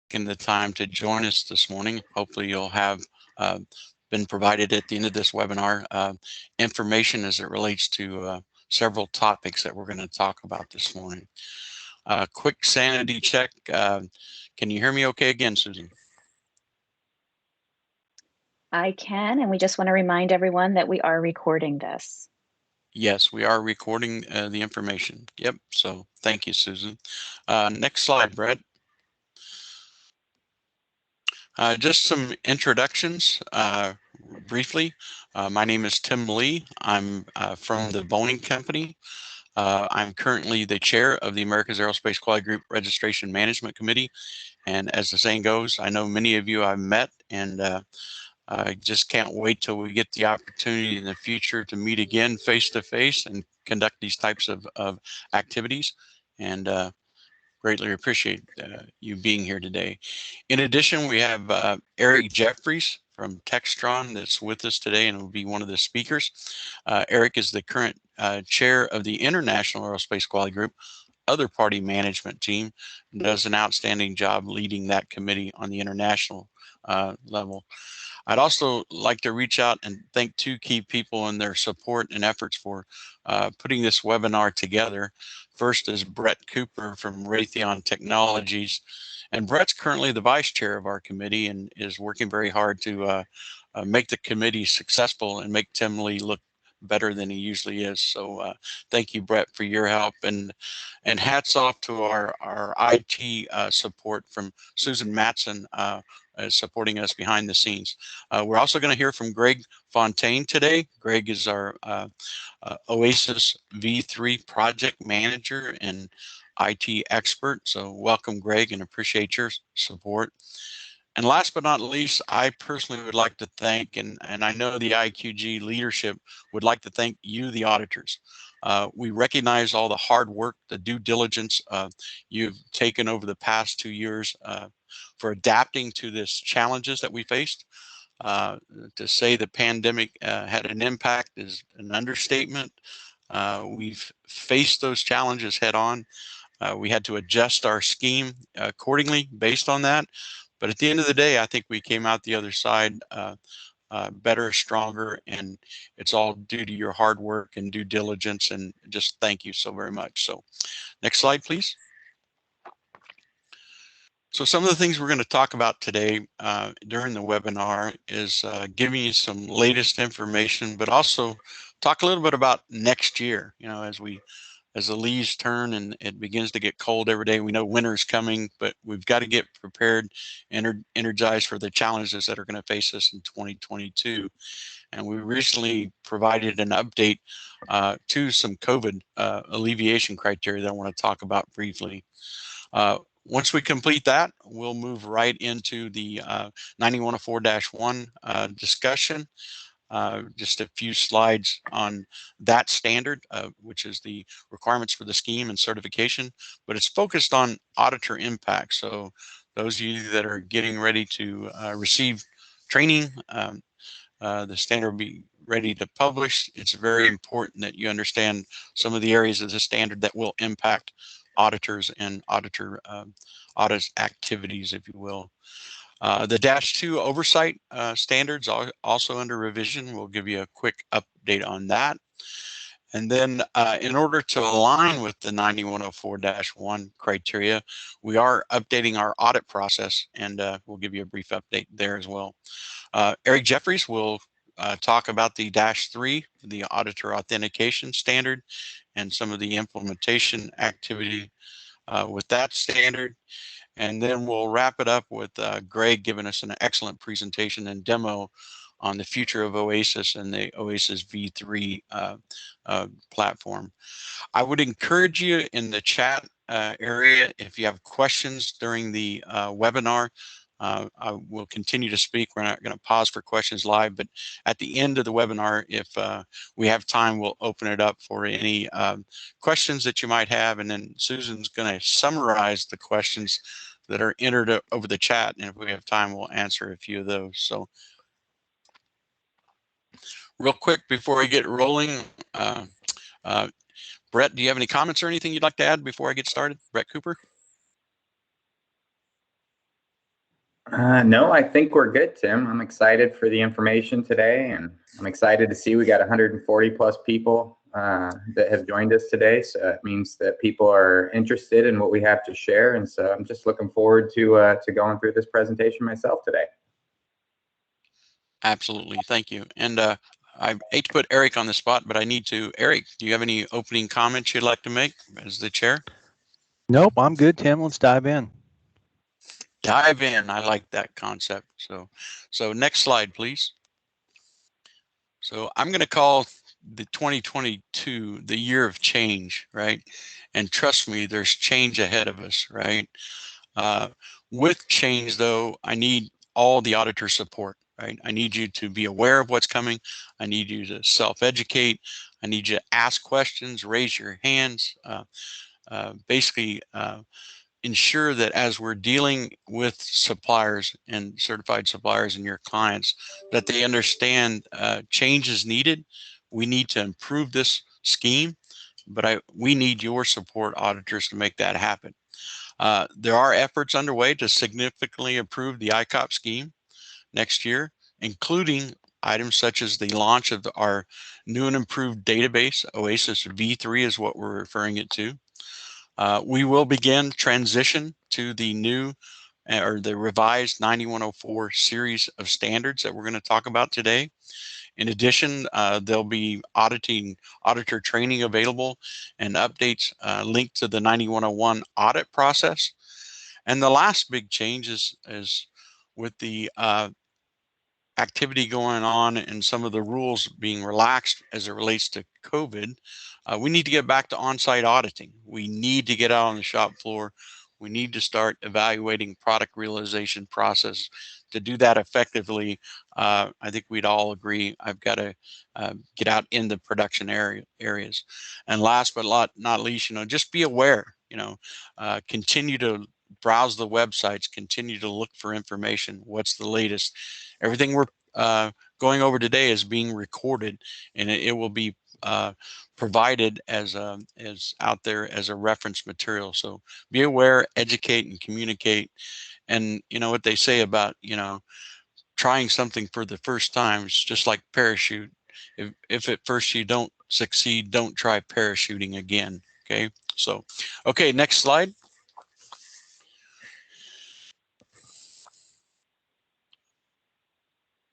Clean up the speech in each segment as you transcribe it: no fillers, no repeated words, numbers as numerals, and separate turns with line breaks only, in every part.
taking the time to join us this morning. Hopefully you'll have been provided at the end of this webinar information as it relates to several topics that we're going to talk about this morning. Quick sanity check. Can you hear me okay again, Susan?
I can, and we just want to remind everyone that we are recording this.
Yes, we are recording the information. Yep, so thank you, Susan. Next slide, Brett. Just some introductions briefly. My name is Tim Lee. I'm from the Boeing Company. I'm currently the chair of the America's Aerospace Quality Group Registration Management Committee. And as the saying goes, I know many of you I've met, and I just can't wait till we get the opportunity in the future to meet again face to face and conduct these types of activities. And greatly appreciate you being here today. In addition, we have Eric Jeffries from Textron that's with us today and will be one of the speakers. Eric is the current chair of the International Aerospace Quality Group Other Party Management Team and does an outstanding job leading that committee on the international level. I'd also like to reach out and thank two key people in their support and efforts for putting this webinar together. First is Brett Cooper from Raytheon Technologies. And Brett's currently the vice chair of our committee and is working very hard to make the committee successful and make Tim Lee look better than he usually is. So thank you, Brett, for your help. And hats off to our IT support from Susan Matson, supporting us behind the scenes. We're also going to hear from Greg Fontaine today. Greg is our OASIS V3 project manager and IT expert. So welcome, Greg, and appreciate your support. And last but not least, I personally would like to thank, and I know the IAQG leadership would like to thank you, the auditors. We recognize all the hard work, the due diligence you've taken over the past 2 years for adapting to this challenges that we faced. To say the pandemic had an impact is an understatement. We've faced those challenges head on. We had to adjust our scheme accordingly based on that. But at the end of the day, I think we came out the other side better, stronger, and it's all due to your hard work and due diligence, and just thank you so very much. So next slide, please. So some of the things we're going to talk about today during the webinar is giving you some latest information, but also talk a little bit about next year. You know, as the leaves turn and it begins to get cold every day, we know winter's coming, but we've got to get prepared and energized for the challenges that are going to face us in 2022. And we recently provided an update to some COVID alleviation criteria that I want to talk about briefly. Once we complete that, we'll move right into the 9104-1 discussion. Just a few slides on that standard, which is the requirements for the scheme and certification, but it's focused on auditor impact. So those of you that are getting ready to receive training, the standard will be ready to publish. It's very important that you understand some of the areas of the standard that will impact auditors and auditor audit activities, if you will. The -2 oversight standards are also under revision. We'll give you a quick update on that. And then in order to align with the 9104-1 criteria, we are updating our audit process, and we'll give you a brief update there as well. Eric Jeffries will talk about the -3, the auditor authentication standard, and some of the implementation activity with that standard. And then we'll wrap it up with Greg giving us an excellent presentation and demo on the future of OASIS and the OASIS V3 platform. I would encourage you in the chat area, if you have questions during the webinar, I will continue to speak. We're not going to pause for questions live, but at the end of the webinar, if we have time, we'll open it up for any questions that you might have. And then Susan's going to summarize the questions that are entered over the chat. And if we have time, we'll answer a few of those. So real quick before we get rolling, Brett, do you have any comments or anything you'd like to add before I get started? Brett Cooper?
No, I think we're good, Tim. I'm excited for the information today, and I'm excited to see we got 140 plus people that have joined us today. So it means that people are interested in what we have to share, and so I'm just looking forward to going through this presentation myself today.
Absolutely, thank you. And I hate to put Eric on the spot, but I need to. Eric, do you have any opening comments you'd like to make as the chair?
Nope, I'm good, Tim. Let's dive in.
Dive in. I like that concept. So next slide, please. So I'm going to call the 2022 the year of change, right? And trust me, there's change ahead of us, right? With change, though, I need all the auditor support, right? I need you to be aware of what's coming. I need you to self-educate. I need you to ask questions, raise your hands, basically ensure that as we're dealing with suppliers and certified suppliers and your clients, that they understand change is needed. We need to improve this scheme, but we need your support, auditors, to make that happen. There are efforts underway to significantly improve the ICOP scheme next year, including items such as the launch of our new and improved database. OASIS V3 is what we're referring it to. We will begin transition to the new or the revised 9104 series of standards that we're going to talk about today. In addition, there'll be auditor training available and updates linked to the 9101 audit process. And the last big change is with the activity going on and some of the rules being relaxed as it relates to COVID, we need to get back to on-site auditing. We need to get out on the shop floor. We need to start evaluating product realization process. To do that effectively, I think we'd all agree I've got to get out in the production areas. And last but not least, just be aware, continue to browse the websites, continue to look for information. What's the latest? Everything we're going over today is being recorded, and it will be provided as out there as a reference material. So be aware, educate, and communicate. And you know what they say about trying something for the first time. It's just like parachute. If at first you don't succeed, don't try parachuting again. Okay. So, okay, next slide.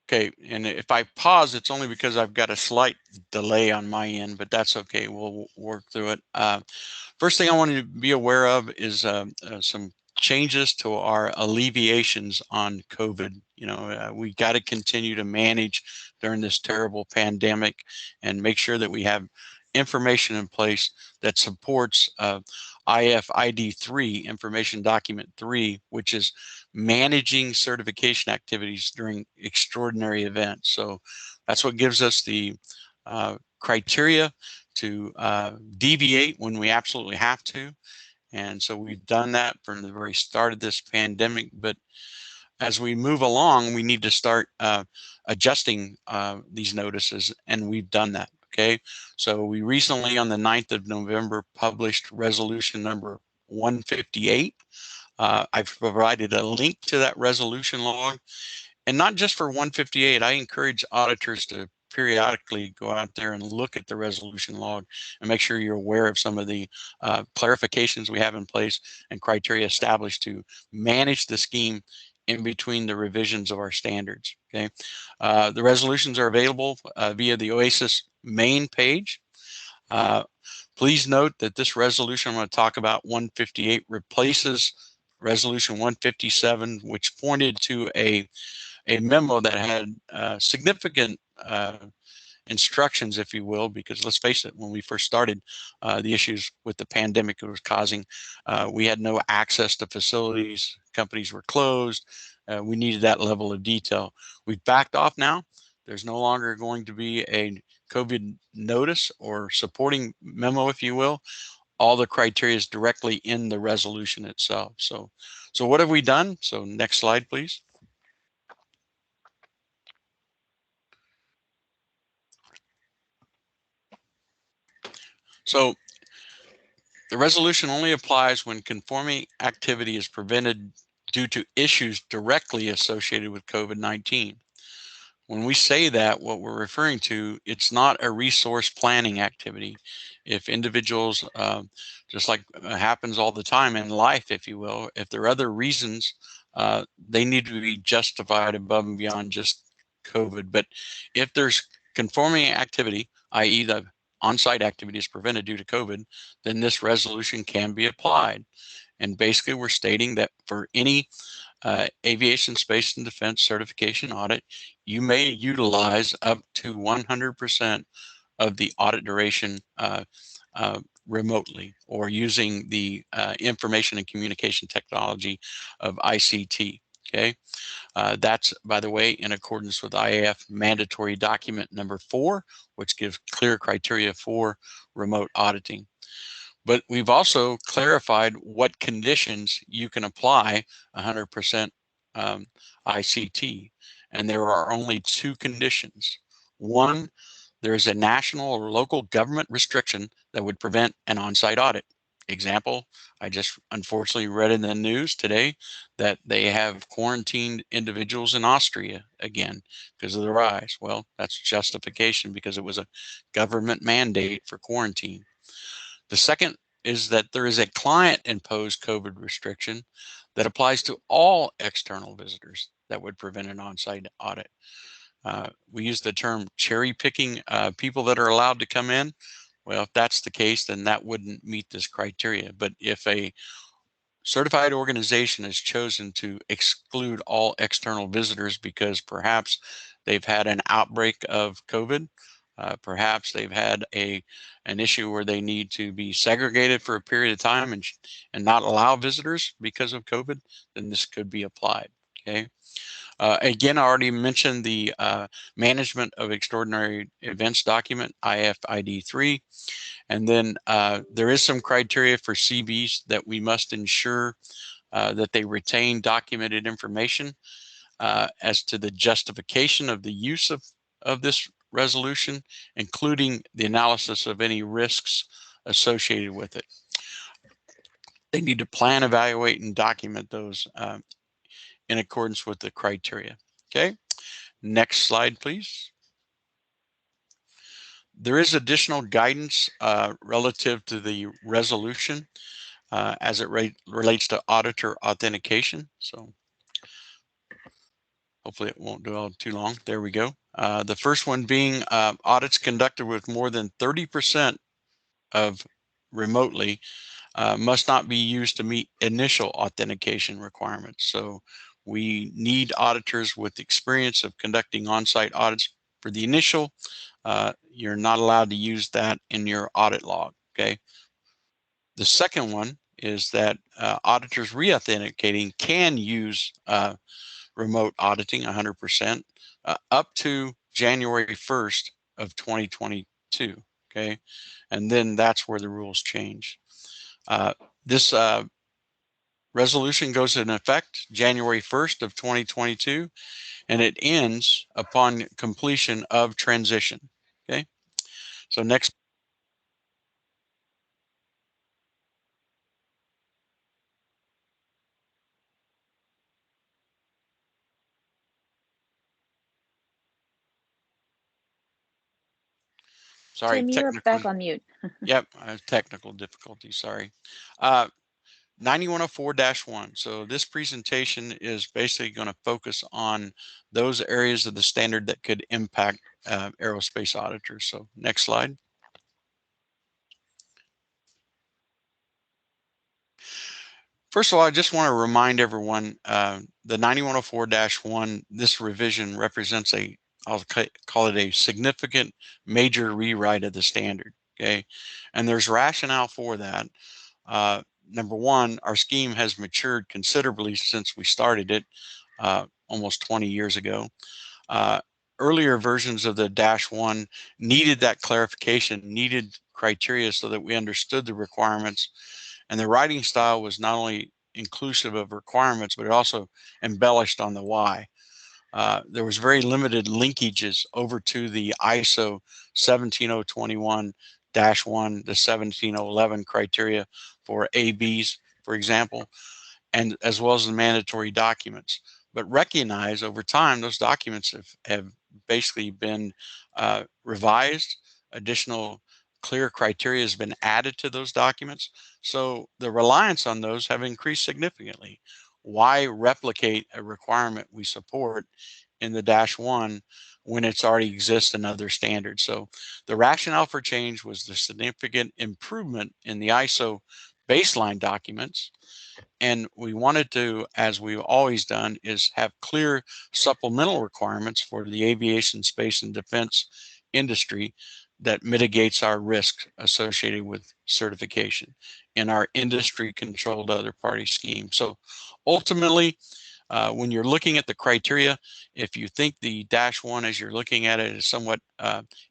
Okay, and if I pause, it's only because I've got a slight delay on my end, but that's okay. We'll work through it. First thing I want you to be aware of is some changes to our alleviations on COVID. We got to continue to manage during this terrible pandemic and make sure that we have information in place that supports IFID 3, Information Document 3, which is managing certification activities during extraordinary events. So that's what gives us the criteria to deviate when we absolutely have to. And so we've done that from the very start of this pandemic. But as we move along, we need to start adjusting these notices, and we've done that. Okay, so we recently, on the 9th of November, published resolution number 158. I've provided a link to that resolution log, and not just for 158. I encourage auditors to periodically go out there and look at the resolution log and make sure you're aware of some of the clarifications we have in place and criteria established to manage the scheme in between the revisions of our standards. Okay, the resolutions are available via the OASIS main page. Please note that this resolution I'm going to talk about, 158, replaces resolution 157, which pointed to a memo that had significant instructions, if you will, because let's face it, when we first started, the issues with the pandemic it was causing, we had no access to facilities, companies were closed, we needed that level of detail. We've backed off now. There's no longer going to be a COVID notice or supporting memo, if you will. All the criteria is directly in the resolution itself. So what have we done? So next slide, please. So the resolution only applies when conforming activity is prevented due to issues directly associated with COVID-19. When we say that, what we're referring to, it's not a resource planning activity. If individuals, just like happens all the time in life, if you will, if there are other reasons, they need to be justified above and beyond just COVID. But if there's conforming activity, i.e. the on-site activity is prevented due to COVID, then this resolution can be applied. And basically we're stating that for any aviation, space, and defense certification audit, you may utilize up to 100% of the audit duration remotely or using the information and communication technology of ICT. Okay, that's, by the way, in accordance with IAF mandatory document number 4, which gives clear criteria for remote auditing. But we've also clarified what conditions you can apply 100% ICT. And there are only 2 conditions. One, there is a national or local government restriction that would prevent an on-site audit. Example, I just unfortunately read in the news today that they have quarantined individuals in Austria again because of the rise. Well, that's justification because it was a government mandate for quarantine. The second is that there is a client-imposed COVID restriction that applies to all external visitors that would prevent an on-site audit. We use the term cherry picking people that are allowed to come in. Well, if that's the case, then that wouldn't meet this criteria. But if a certified organization has chosen to exclude all external visitors because perhaps they've had an outbreak of COVID, perhaps they've had an issue where they need to be segregated for a period of time and not allow visitors because of COVID, then this could be applied. Okay. Again, I already mentioned the Management of Extraordinary Events document, IFID 3. And then there is some criteria for CBs that we must ensure that they retain documented information as to the justification of the use of this resolution, including the analysis of any risks associated with it. They need to plan, evaluate, and document those in accordance with the criteria. Okay, next slide, please. There is additional guidance relative to the resolution as it relates to auditor authentication. So hopefully it won't go on too long. There we go. The first one being audits conducted with more than 30% of remotely must not be used to meet initial authentication requirements. So we need auditors with experience of conducting on-site audits for the initial. You're not allowed to use that in your audit log. Okay. The second one is that auditors re-authenticating can use remote auditing 100% up to January 1st of 2022. Okay, and then that's where the rules change. This resolution goes into effect January 1st of 2022, and it ends upon completion of transition. Okay, so next. Sorry,
Tim, you're back on mute.
Yep, technical difficulty, sorry. 9104-1. So this presentation is basically going to focus on those areas of the standard that could impact aerospace auditors. So next slide. First of all, I just want to remind everyone the 9104-1, this revision represents I'll call it a significant major rewrite of the standard. Okay, and there's rationale for that. Number one, our scheme has matured considerably since we started it almost 20 years ago. Earlier versions of the -1 needed that clarification, needed criteria so that we understood the requirements. And the writing style was not only inclusive of requirements, but it also embellished on the why. There was very limited linkages over to the ISO 17021-1, the 17011 criteria for ABs, for example. and as well as the mandatory documents. But recognize over time, those documents have basically been revised. Additional clear criteria has been added to those documents. So the reliance on those have increased significantly. Why replicate a requirement we support in the -1 when it's already exists in other standards? So the rationale for change was the significant improvement in the ISO baseline documents. And we wanted to, as we've always done, is have clear supplemental requirements for the aviation, space, and defense industry that mitigates our risk associated with certification in our industry controlled other party scheme. So ultimately, when you're looking at the criteria, if you think the -1 as you're looking at it is somewhat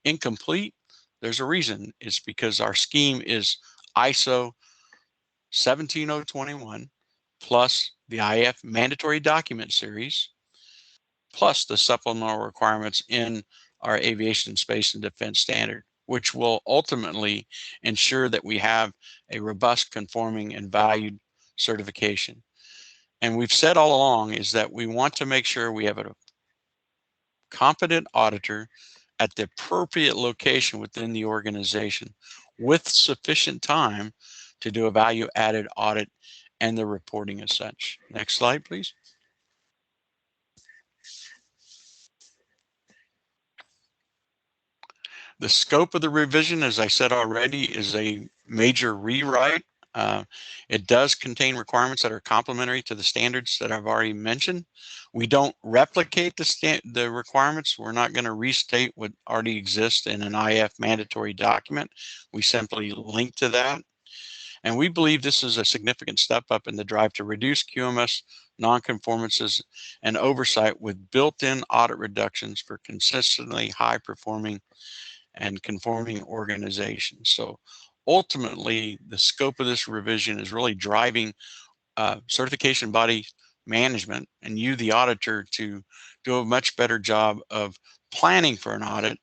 incomplete, there's a reason. It's because our scheme is ISO 17021 plus the IF mandatory document series, plus the supplemental requirements in our aviation, space, and defense standard, which will ultimately ensure that we have a robust, conforming, and valued certification. And we've said all along is that we want to make sure we have a competent auditor at the appropriate location within the organization with sufficient time to do a value-added audit and the reporting as such. Next slide, please. The scope of the revision, as I said already, is a major rewrite. It does contain requirements that are complementary to the standards that I've already mentioned. We don't replicate the requirements. We're not going to restate what already exists in an IF mandatory document. We simply link to that. And we believe this is a significant step up in the drive to reduce QMS nonconformances and oversight with built-in audit reductions for consistently high-performing and conforming organizations. So ultimately, the scope of this revision is really driving certification body management and you, the auditor, to do a much better job of planning for an audit,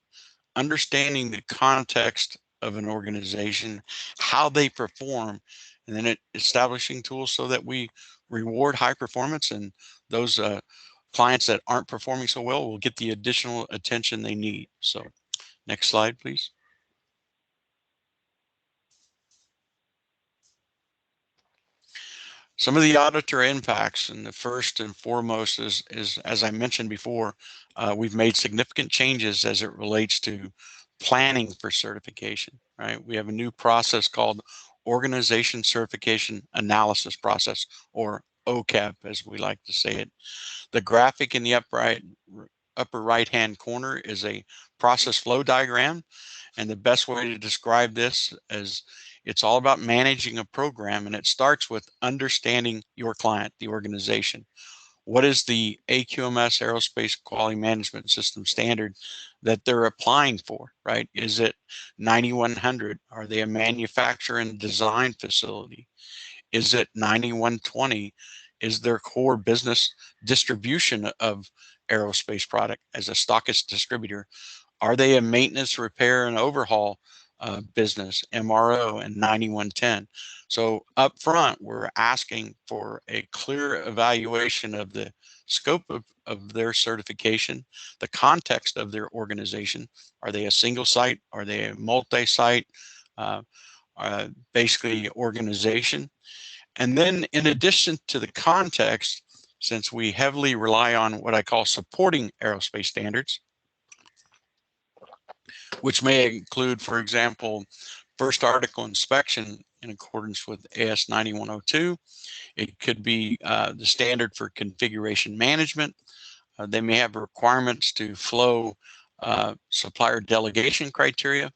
understanding the context of an organization, how they perform, and then establishing tools so that we reward high performance, and those clients that aren't performing so well will get the additional attention they need. So next slide, please. Some of the auditor impacts, and the first and foremost is as I mentioned before, we've made significant changes as it relates to planning for certification, right? We have a new process called Organization Certification Analysis Process, or OCAP, as we like to say it. The graphic in the upper right-hand corner is a process flow diagram. And the best way to describe this is it's all about managing a program, and it starts with understanding your client, the organization. What is the AQMS Aerospace Quality Management System standard that they're applying for, right? Is it 9100? Are they a manufacturer and design facility? Is it 9120? Is their core business distribution of aerospace product as a stockist distributor? Are they a maintenance, repair, and overhaul business, MRO, and 9110? So up front, we're asking for a clear evaluation of the scope of their certification, the context of their organization. Are they a single site? Are they a multi-site, basically organization? And then in addition to the context, since we heavily rely on what I call supporting aerospace standards, which may include, for example, first article inspection in accordance with AS 9102. It could be the standard for configuration management. They may have requirements to flow supplier delegation criteria.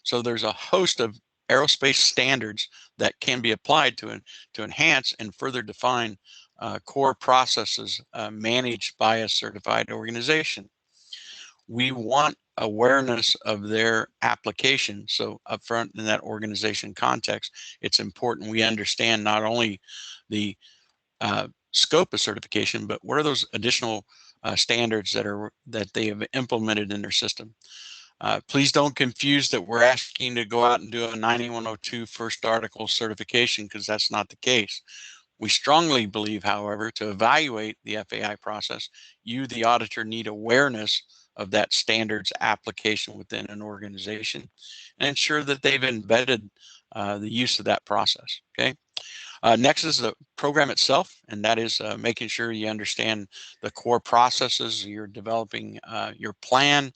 So there's a host of aerospace standards that can be applied to enhance and further define core processes managed by a certified organization. We want awareness of their application. So upfront in that organization context, it's important we understand not only the scope of certification, but what are those additional standards that they have implemented in their system. Please don't confuse that we're asking to go out and do a 9102 first article certification, because that's not the case. We strongly believe, however, to evaluate the FAI process, you, the auditor, need awareness of that standards application within an organization and ensure that they've embedded the use of that process. Okay. Next is the program itself, and that is making sure you understand the core processes. You're developing your plan.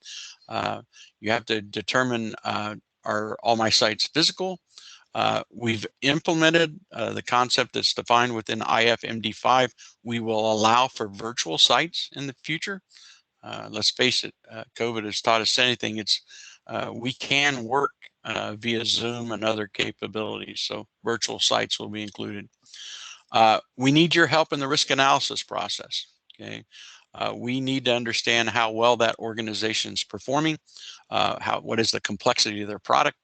You have to determine, are all my sites physical? We've implemented the concept that's defined within IFMD5. We will allow for virtual sites in the future. Let's face it, COVID has taught us anything. We can work via Zoom and other capabilities, so virtual sites will be included. We need your help in the risk analysis process. Okay, we need to understand how well that organization is performing, what is the complexity of their product,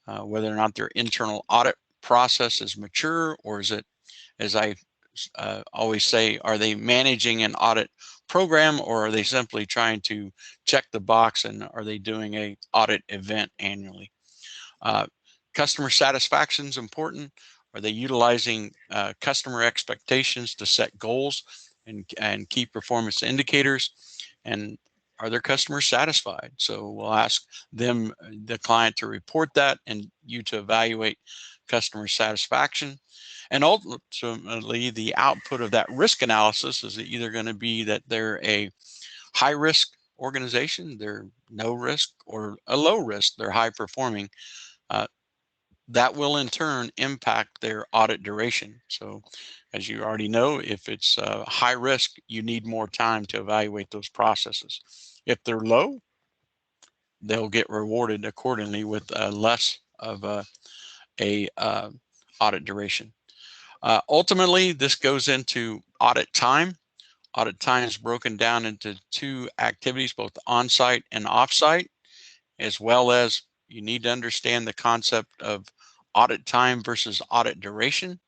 whether or not their internal audit process is mature, or is it, as I always say, are they managing an audit program, or are they simply trying to check the box, and are they doing a audit event annually? Customer satisfaction is important. Are they utilizing customer expectations to set goals and key performance indicators? And are their customers satisfied? So we'll ask them, the client, to report that, and you to evaluate customer satisfaction. And ultimately, the output of that risk analysis is either going to be that they're a high risk organization, they're no risk, or a low risk, they're high performing. That will in turn impact their audit duration. So as you already know, if it's high risk, you need more time to evaluate those processes. If they're low, they'll get rewarded accordingly with less of a audit duration. Ultimately, this goes into audit time. Audit time is broken down into two activities, both on-site and off-site, as well as you need to understand the concept of audit time versus audit duration.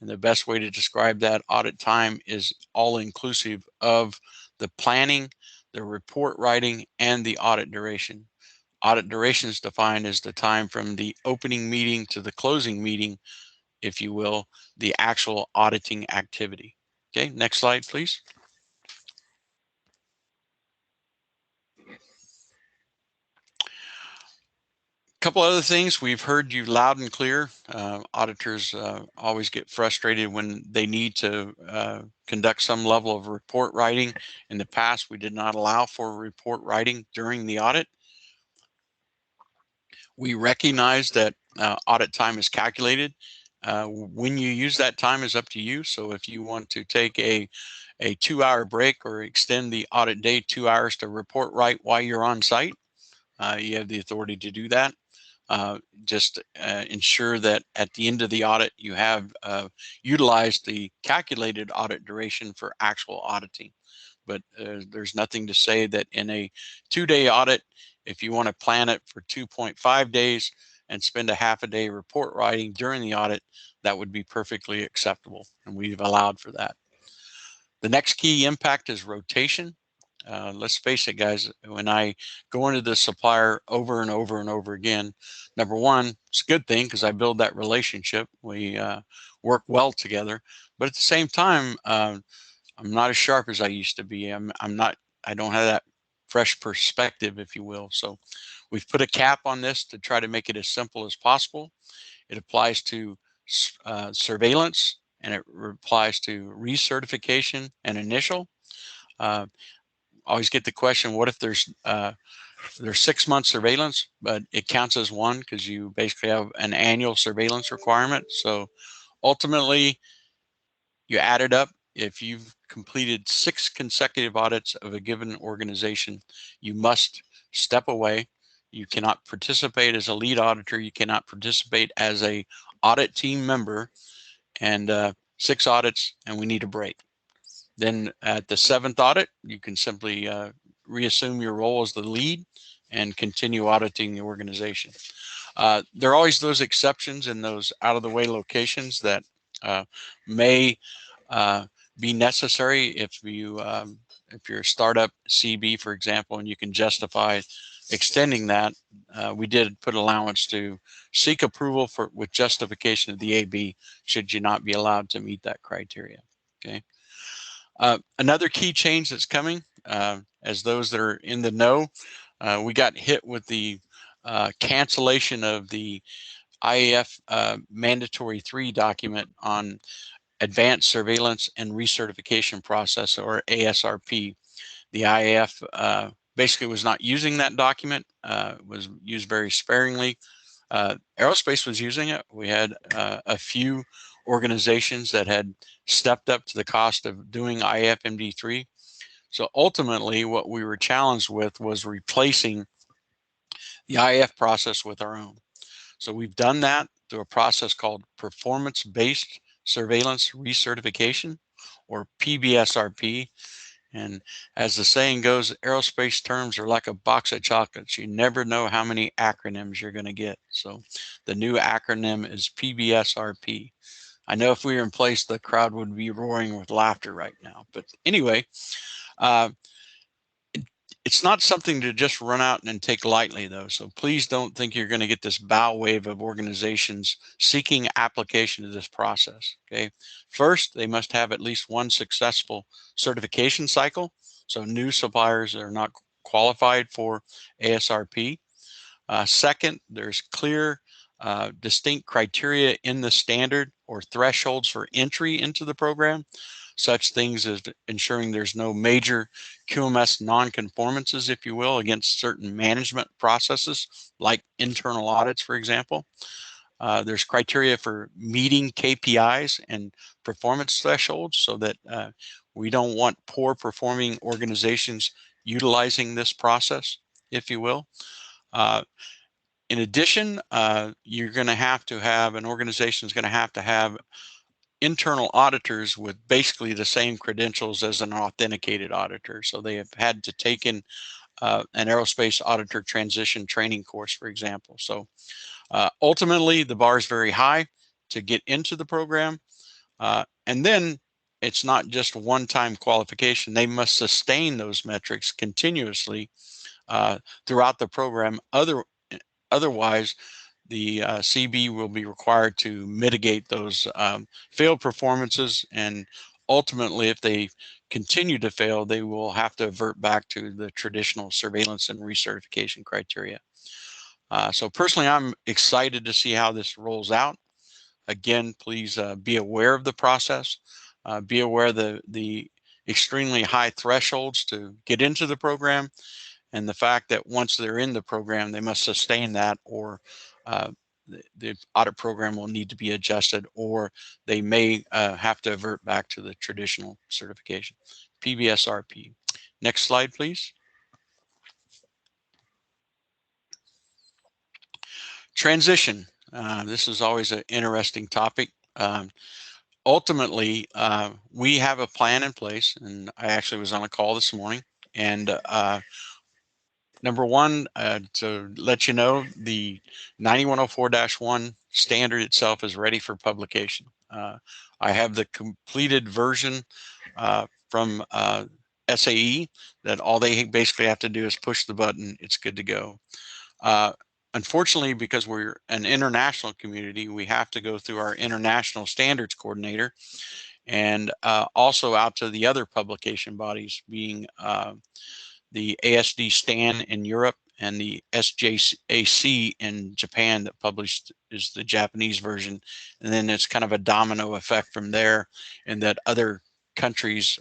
And the best way to describe that audit time is all inclusive of the planning, the report writing, and the audit duration. Audit duration is defined as the time from the opening meeting to the closing meeting, if you will, the actual auditing activity. Okay, next slide, please. Couple other things. We've heard you loud and clear. Auditors always get frustrated when they need to conduct some level of report writing. In the past, we did not allow for report writing during the audit. We recognize that audit time is calculated. When you use that time is up to you. So if you want to take a 2-hour break or extend the audit day 2 hours to report write while you're on site, you have the authority to do that. Just ensure that at the end of the audit, you have utilized the calculated audit duration for actual auditing. But there's nothing to say that in a 2-day audit, if you want to plan it for 2.5 days and spend a half a day report writing during the audit, that would be perfectly acceptable, and we've allowed for that. The next key impact is rotation. Let's face it, guys, when I go into the supplier over and over and over again, number one, it's a good thing because I build that relationship. We work well together, but at the same time, I'm not as sharp as I used to be. I don't have that fresh perspective, if you will. So we've put a cap on this to try to make it as simple as possible. It applies to surveillance, and it applies to recertification and initial. Always get the question, what if there's 6-month surveillance, but it counts as one because you basically have an annual surveillance requirement. So ultimately, you add it up. If you've completed 6 consecutive audits of a given organization, you must step away. You cannot participate as a lead auditor. You cannot participate as a audit team member. And 6 audits, and we need a break. Then at the 7th audit, you can simply reassume your role as the lead and continue auditing the organization. There are always those exceptions in those out-of-the-way locations that may be necessary if you're a startup CB, for example, and you can justify extending that, we did put allowance to seek approval for with justification of the AB should you not be allowed to meet that criteria. Okay. Another key change that's coming, as those that are in the know, we got hit with the cancellation of the IAF Mandatory 3 document on Advanced Surveillance and Recertification Process, or ASRP. The IAF basically was not using that document, was used very sparingly. Aerospace was using it. We had a few organizations that had stepped up to the cost of doing IAF MD3. So ultimately, what we were challenged with was replacing the IAF process with our own. So we've done that through a process called Performance-Based Surveillance Recertification, or PBSRP. And as the saying goes, aerospace terms are like a box of chocolates. You never know how many acronyms you're going to get. So the new acronym is PBSRP. I know if we were in place, the crowd would be roaring with laughter right now. But anyway, it's not something to just run out and take lightly, though. So please don't think you're going to get this bow wave of organizations seeking application to this process. Okay. First, they must have at least one successful certification cycle. So new suppliers are not qualified for ASRP. Second, there's clear, distinct criteria in the standard or thresholds for entry into the program. Such things as ensuring there's no major QMS nonconformances, if you will, against certain management processes, like internal audits, for example. There's criteria for meeting KPIs and performance thresholds, so that we don't want poor performing organizations utilizing this process, if you will. In addition, you're going to have an organization is going to have internal auditors with basically the same credentials as an authenticated auditor. So they have had to take in an aerospace auditor transition training course, for example. So ultimately, the bar is very high to get into the program. And then it's not just one-time qualification. They must sustain those metrics continuously throughout the program. Otherwise, the CB will be required to mitigate those failed performances, and ultimately, if they continue to fail, they will have to avert back to the traditional surveillance and recertification criteria. So personally, I'm excited to see how this rolls out. Again, please be aware of the process, be aware of the extremely high thresholds to get into the program, and the fact that once they're in the program, they must sustain that, or the audit program will need to be adjusted, or they may have to avert back to the traditional certification. PBSRP. Next slide, please. Transition. This is always an interesting topic. Ultimately, we have a plan in place, and I actually was on a call this morning, and number one, to let you know, the 9104-1 standard itself is ready for publication. I have the completed version from SAE that all they basically have to do is push the button. It's good to go. Unfortunately, because we're an international community, we have to go through our international standards coordinator, and also out to the other publication bodies, being the ASD STAN in Europe and the SJAC in Japan, that published is the Japanese version. And then it's kind of a domino effect from there, and that other countries,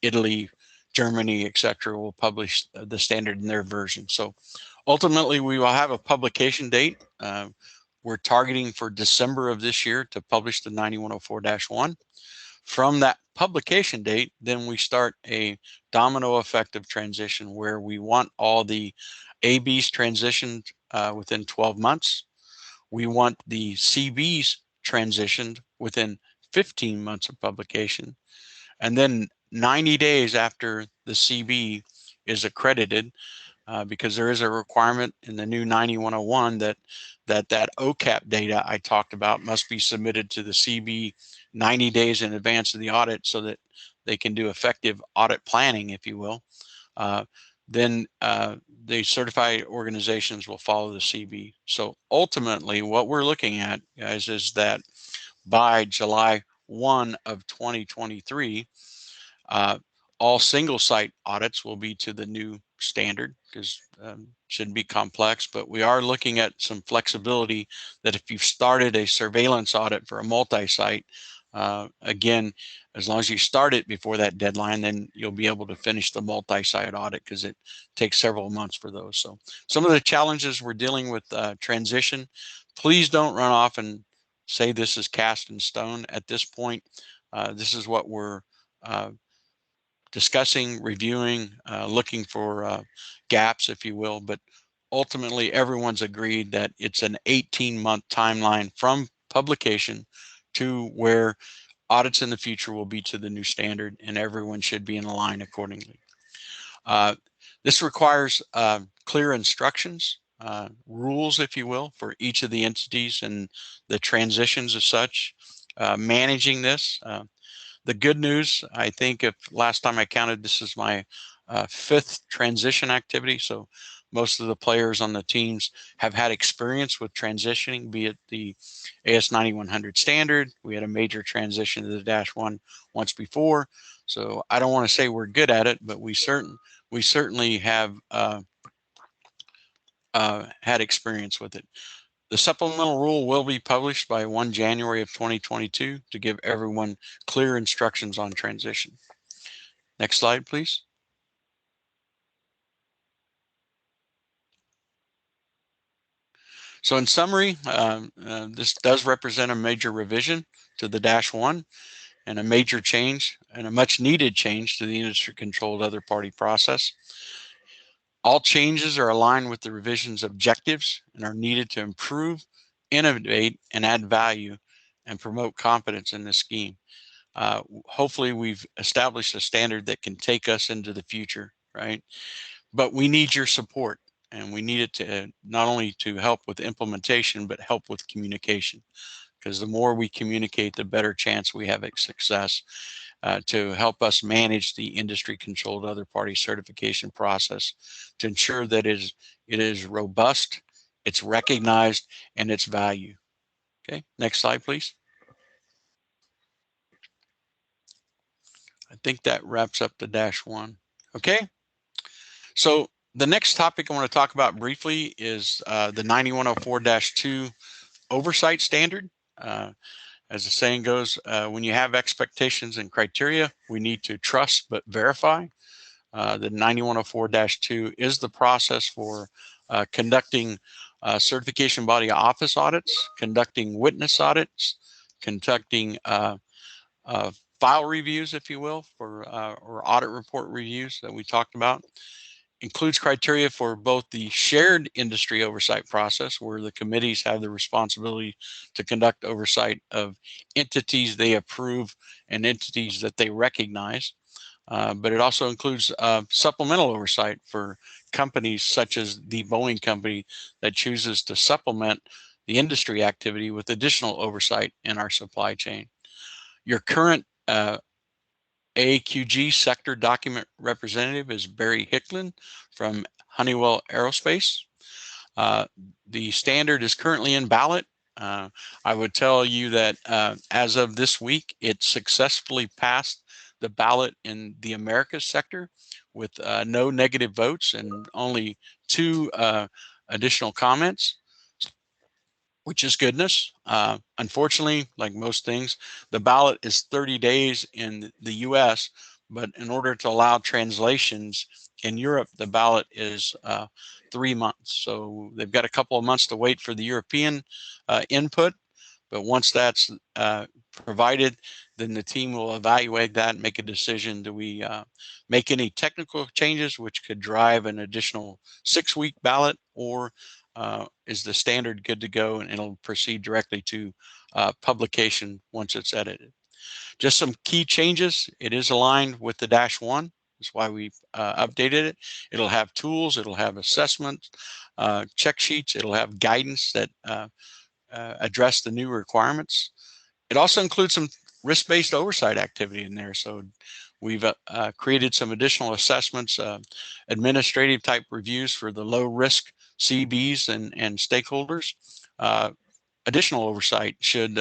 Italy, Germany, etc., will publish the standard in their version. So ultimately, we will have a publication date. We're targeting for December of this year to publish the 9104-1. From that publication date, then we start a domino effect of transition, where we want all the ABs transitioned within 12 months. We want the CBs transitioned within 15 months of publication. And then 90 days after the CB is accredited, because there is a requirement in the new 9101 that OCAP data I talked about must be submitted to the CB 90 days in advance of the audit, so that they can do effective audit planning, if you will. then the certified organizations will follow the CB. So ultimately, what we're looking at, guys, is that by July 1 of 2023, all single site audits will be to the new standard, because shouldn't be complex, but we are looking at some flexibility that if you've started a surveillance audit for a multi-site, again, as long as you start it before that deadline, then you'll be able to finish the multi-site audit, because it takes several months for those. So some of the challenges we're dealing with transition, please don't run off and say this is cast in stone. At this point, this is what we're discussing, reviewing, looking for gaps, if you will, but ultimately everyone's agreed that it's an 18-month timeline from publication to where audits in the future will be to the new standard, and everyone should be in line accordingly. This requires clear instructions, rules, if you will, for each of the entities and the transitions as such, managing this. The good news, I think, if last time I counted, this is my 5th transition activity. So most of the players on the teams have had experience with transitioning, be it the AS 9100 standard. We had a major transition to the -1 once before. So I don't want to say we're good at it, but we certainly have had experience with it. The supplemental rule will be published by 1 January of 2022 to give everyone clear instructions on transition. Next slide, please. So in summary, this does represent a major revision to the -1 and a major change and a much needed change to the industry controlled other party process. All changes are aligned with the revision's objectives and are needed to improve, innovate, and add value and promote competence in the scheme. Hopefully we've established a standard that can take us into the future, right? But we need your support, and we need it to not only to help with implementation, but help with communication, because the more we communicate, the better chance we have at success to help us manage the industry controlled other party certification process to ensure that it is robust, it's recognized, and it's value. Okay, next slide, please. I think that wraps up the -1. Okay, so the next topic I want to talk about briefly is the 9104-2 oversight standard. As the saying goes, when you have expectations and criteria, we need to trust but verify. The 9104-2 is the process for conducting certification body office audits, conducting witness audits, conducting file reviews, if you will, for or audit report reviews that we talked about. Includes criteria for both the shared industry oversight process, where the committees have the responsibility to conduct oversight of entities they approve and entities that they recognize. But it also includes supplemental oversight for companies such as the Boeing company that chooses to supplement the industry activity with additional oversight in our supply chain. Your current AAQG sector document representative is Barry Hicklin from Honeywell Aerospace. The standard is currently in ballot. I would tell you that as of this week, it successfully passed the ballot in the Americas sector with no negative votes and only 2 additional comments, which is goodness. Unfortunately, like most things, the ballot is 30 days in the US, but in order to allow translations in Europe, the ballot is 3 months. So they've got a couple of months to wait for the European input, but once that's provided, then the team will evaluate that and make a decision. Do we make any technical changes which could drive an additional 6-week ballot, or is the standard good to go and it'll proceed directly to publication once it's edited? Just some key changes. It is aligned with the -1. That's why we updated it. It'll have tools, it'll have assessments, check sheets, it'll have guidance that address the new requirements. It also includes some risk-based oversight activity in there. So we've created some additional assessments, administrative type reviews for the low risk CBs and stakeholders. Additional oversight should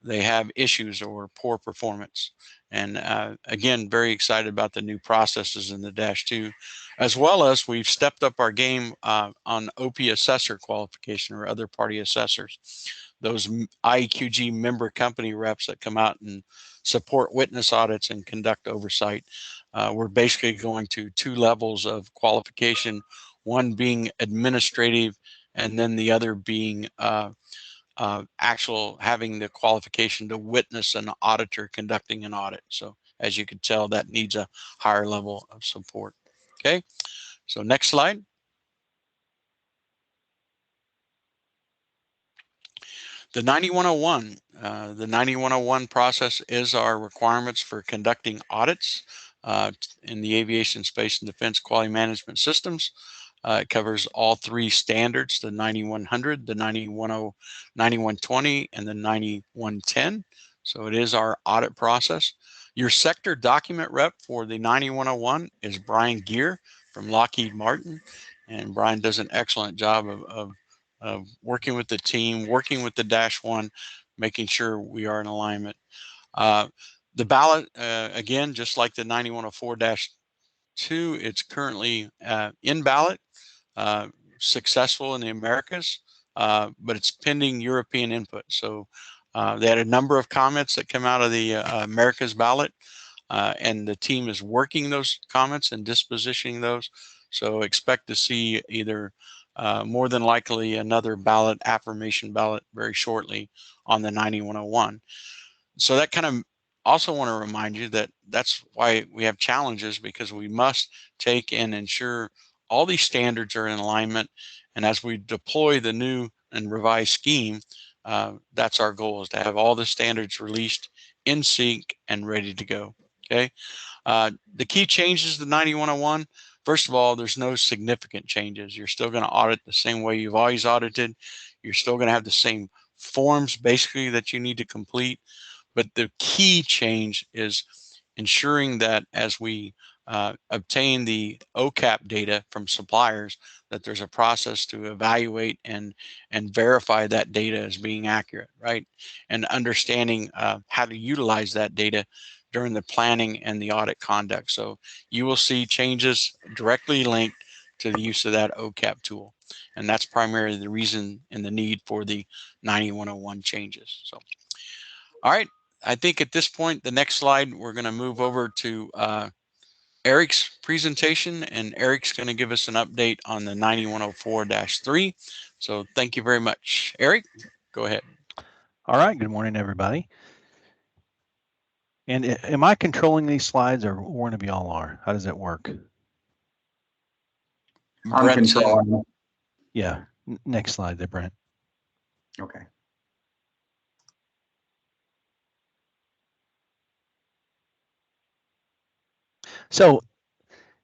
they have issues or poor performance. And again, very excited about the new processes in the -2, as well as we've stepped up our game on OP assessor qualification or other party assessors. Those IAQG member company reps that come out and support witness audits and conduct oversight. We're basically going to 2 levels of qualification, one being administrative and then the other being actual having the qualification to witness an auditor conducting an audit. So as you can tell, that needs a higher level of support. Okay, so next slide. The 9101. The 9101 process is our requirements for conducting audits in the aviation, space, and defense quality management systems. It covers all 3 standards, the 9100, the 9110, 9120, and the 9110. So it is our audit process. Your sector document rep for the 9101 is Brian Gear from Lockheed Martin. And Brian does an excellent job of working with the team, working with the -1, making sure we are in alignment. The ballot, again, just like the 9104-2, it's currently in ballot. Successful in the Americas, but it's pending European input. So they had a number of comments that come out of the Americas ballot, and the team is working those comments and dispositioning those. So expect to see either more than likely another ballot, affirmation ballot, very shortly on the 9101. So that kind of also want to remind you that that's why we have challenges, because we must take and ensure all these standards are in alignment. And as we deploy the new and revised scheme, that's our goal, is to have all the standards released in sync and ready to go. Okay. The key changes to 9101, first of all, there's no significant changes. You're still going to audit the same way you've always audited. You're still going to have the same forms basically that you need to complete. But the key change is ensuring that as we obtain the OCAP data from suppliers, that there's a process to evaluate and verify that data as being accurate, right? And understanding how to utilize that data during the planning and the audit conduct. So you will see changes directly linked to the use of that OCAP tool. And that's primarily the reason and the need for the 9101 changes. So, all right. I think at this point, the next slide, we're going to move over to Eric's presentation, and Eric's going to give us an update on the 9104-3. So thank you very much. Eric, go ahead.
All right. Good morning, everybody. And am I controlling these slides, or one of y'all are? How does that work?
I'm controlling.
Yeah. Next slide there, Brent.
Okay.
So,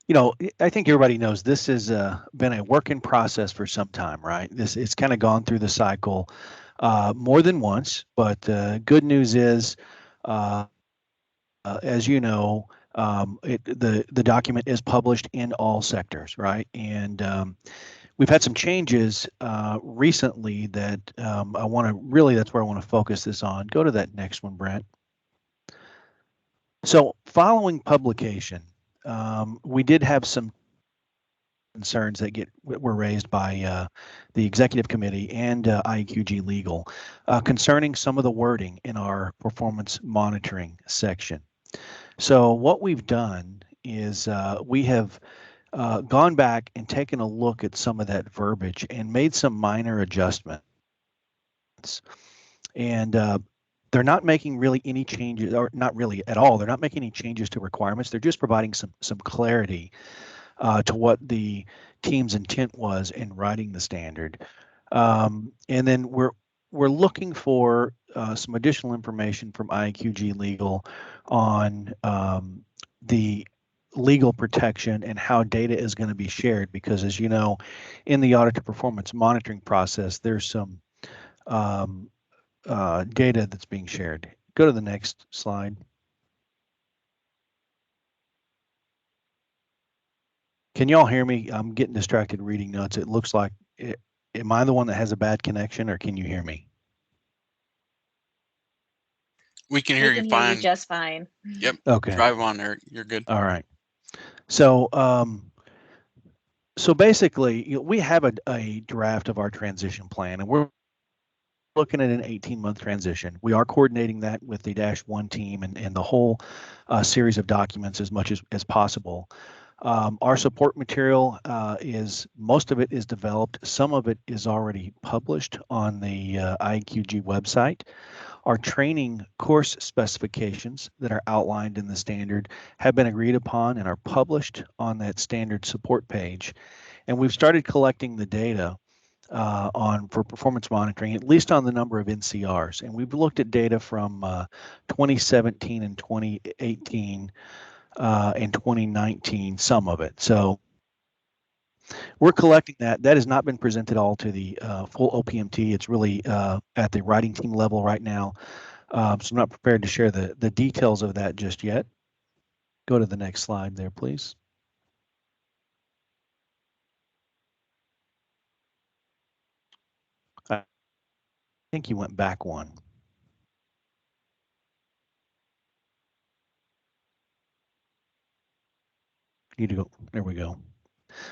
you know, I think everybody knows this has been a work in process for some time, right? It's kind of gone through the cycle more than once, but good news is, as you know, the document is published in all sectors, right? And we've had some changes recently that I want to really, that's where I want to focus this on. Go to that next one, Brent. So following publication, we did have some concerns that were raised by the executive committee and IAQG legal concerning some of the wording in our performance monitoring section. So what we've done is we have gone back and taken a look at some of that verbiage and made some minor adjustments. And they're not making really any changes, or not really at all. They're not making any changes to requirements. They're just providing some clarity to what the team's intent was in writing the standard. And then we're looking for some additional information from IAQG legal on the legal protection and how data is going to be shared, because as you know, in the auditor performance monitoring process, there's some data that's being shared Go to the next slide. Can y'all hear me? I'm getting distracted reading notes. It looks like, am I the one that has a bad connection, or can you hear me?
We can
We
hear
can
you
hear
fine.
you just fine.
Yep.
Okay.
Drive on there. You're good.
All right. So, so basically, we have a draft of our transition plan, and we're looking at an 18-month transition. We are coordinating that with the -1 team and the whole series of documents as much as possible. Our support material most of it is developed. Some of it is already published on the IAQG website. Our training course specifications that are outlined in the standard have been agreed upon and are published on that standard support page. And we've started collecting the data for performance monitoring, at least on the number of NCRs. And we've looked at data from 2017 and 2018 and 2019, some of it. So we're collecting that. That has not been presented all to the full OPMT. It's really at the writing team level right now. So I'm not prepared to share the details of that just yet. Go to the next slide there, please. I think you went back one. Need to go. There we go.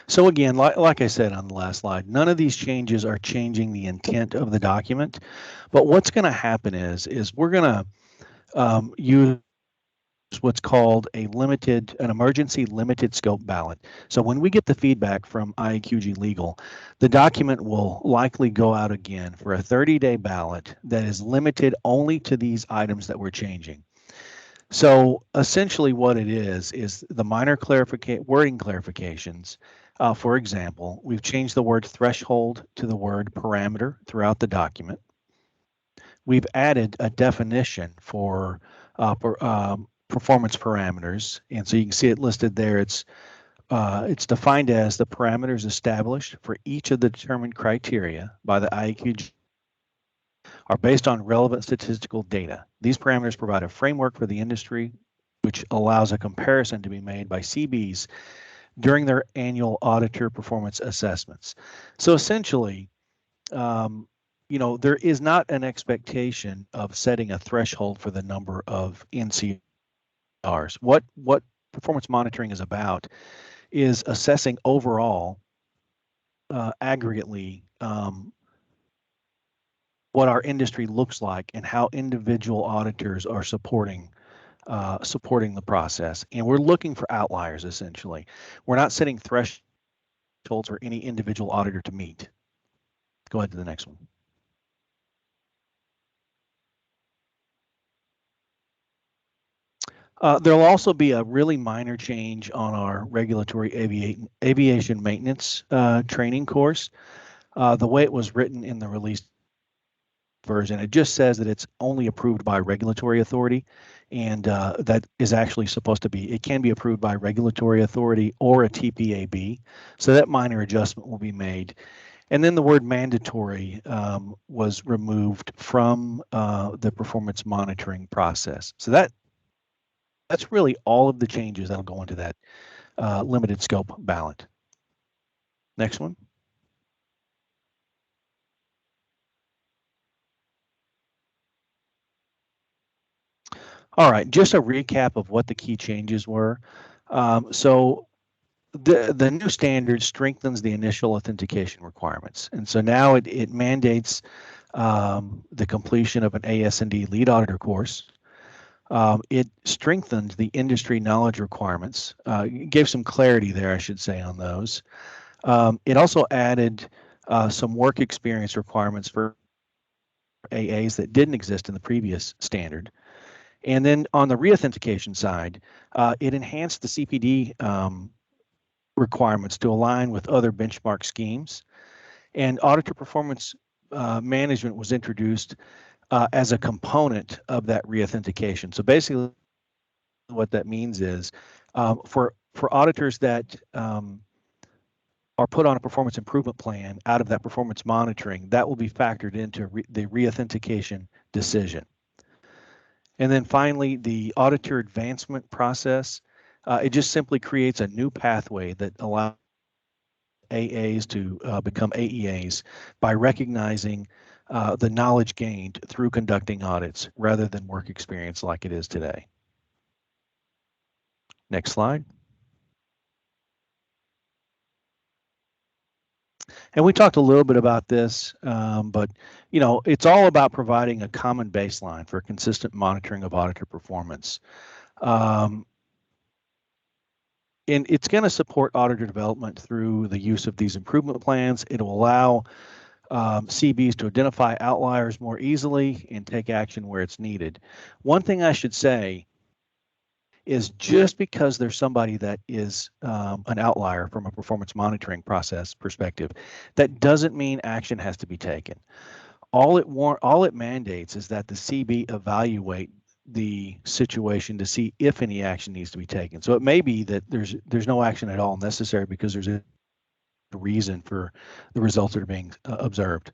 So again, like I said on the last slide, none of these changes are changing the intent of the document. But what's going to happen is we're going to use what's called an emergency limited scope ballot. So when we get the feedback from IAQG Legal, the document will likely go out again for a 30-day ballot that is limited only to these items that we're changing. So essentially what it is the minor wording clarifications. For example, we've changed the word threshold to the word parameter throughout the document. We've added a definition for performance parameters, and so you can see it listed there. It's defined as the parameters established for each of the determined criteria by the IAQG are based on relevant statistical data. These parameters provide a framework for the industry, which allows a comparison to be made by CBs during their annual auditor performance assessments. So essentially, there is not an expectation of setting a threshold for the number of NCRs. What performance monitoring is about is assessing overall, aggregately, what our industry looks like and how individual auditors are supporting the process. And we're looking for outliers, essentially. We're not setting thresholds for any individual auditor to meet. Go ahead to the next one. There'll also be a really minor change on our regulatory aviation maintenance training course. The way it was written in the release version, it just says that it's only approved by regulatory authority, and that is actually supposed to be, it can be approved by regulatory authority or a TPAB. So that minor adjustment will be made. And then the word mandatory was removed from the performance monitoring process. So that's really all of the changes that'll go into that limited scope ballot. Next one. All right, just a recap of what the key changes were. So the new standard strengthens the initial authentication requirements. And so now it mandates the completion of an AS&D lead auditor course. It strengthened the industry knowledge requirements, gave some clarity there, I should say, on those. It also added some work experience requirements for AAs that didn't exist in the previous standard. And then on the reauthentication side, it enhanced the CPD requirements to align with other benchmark schemes. And auditor performance management was introduced as a component of that reauthentication. So basically what that means is for auditors that are put on a performance improvement plan out of that performance monitoring, that will be factored into the reauthentication decision. And then finally, the auditor advancement process, it just simply creates a new pathway that allows AAs to become AEAs by recognizing the knowledge gained through conducting audits rather than work experience like it is today. Next slide. And we talked a little bit about this, but you know, it's all about providing a common baseline for consistent monitoring of auditor performance. And it's going to support auditor development through the use of these improvement plans. It'll allow CBs to identify outliers more easily and take action where it's needed. One thing I should say is just because there's somebody that is an outlier from a performance monitoring process perspective, that doesn't mean action has to be taken. All it mandates is that the CB evaluate the situation to see if any action needs to be taken. So it may be that there's no action at all necessary because there's a reason for the results that are being observed.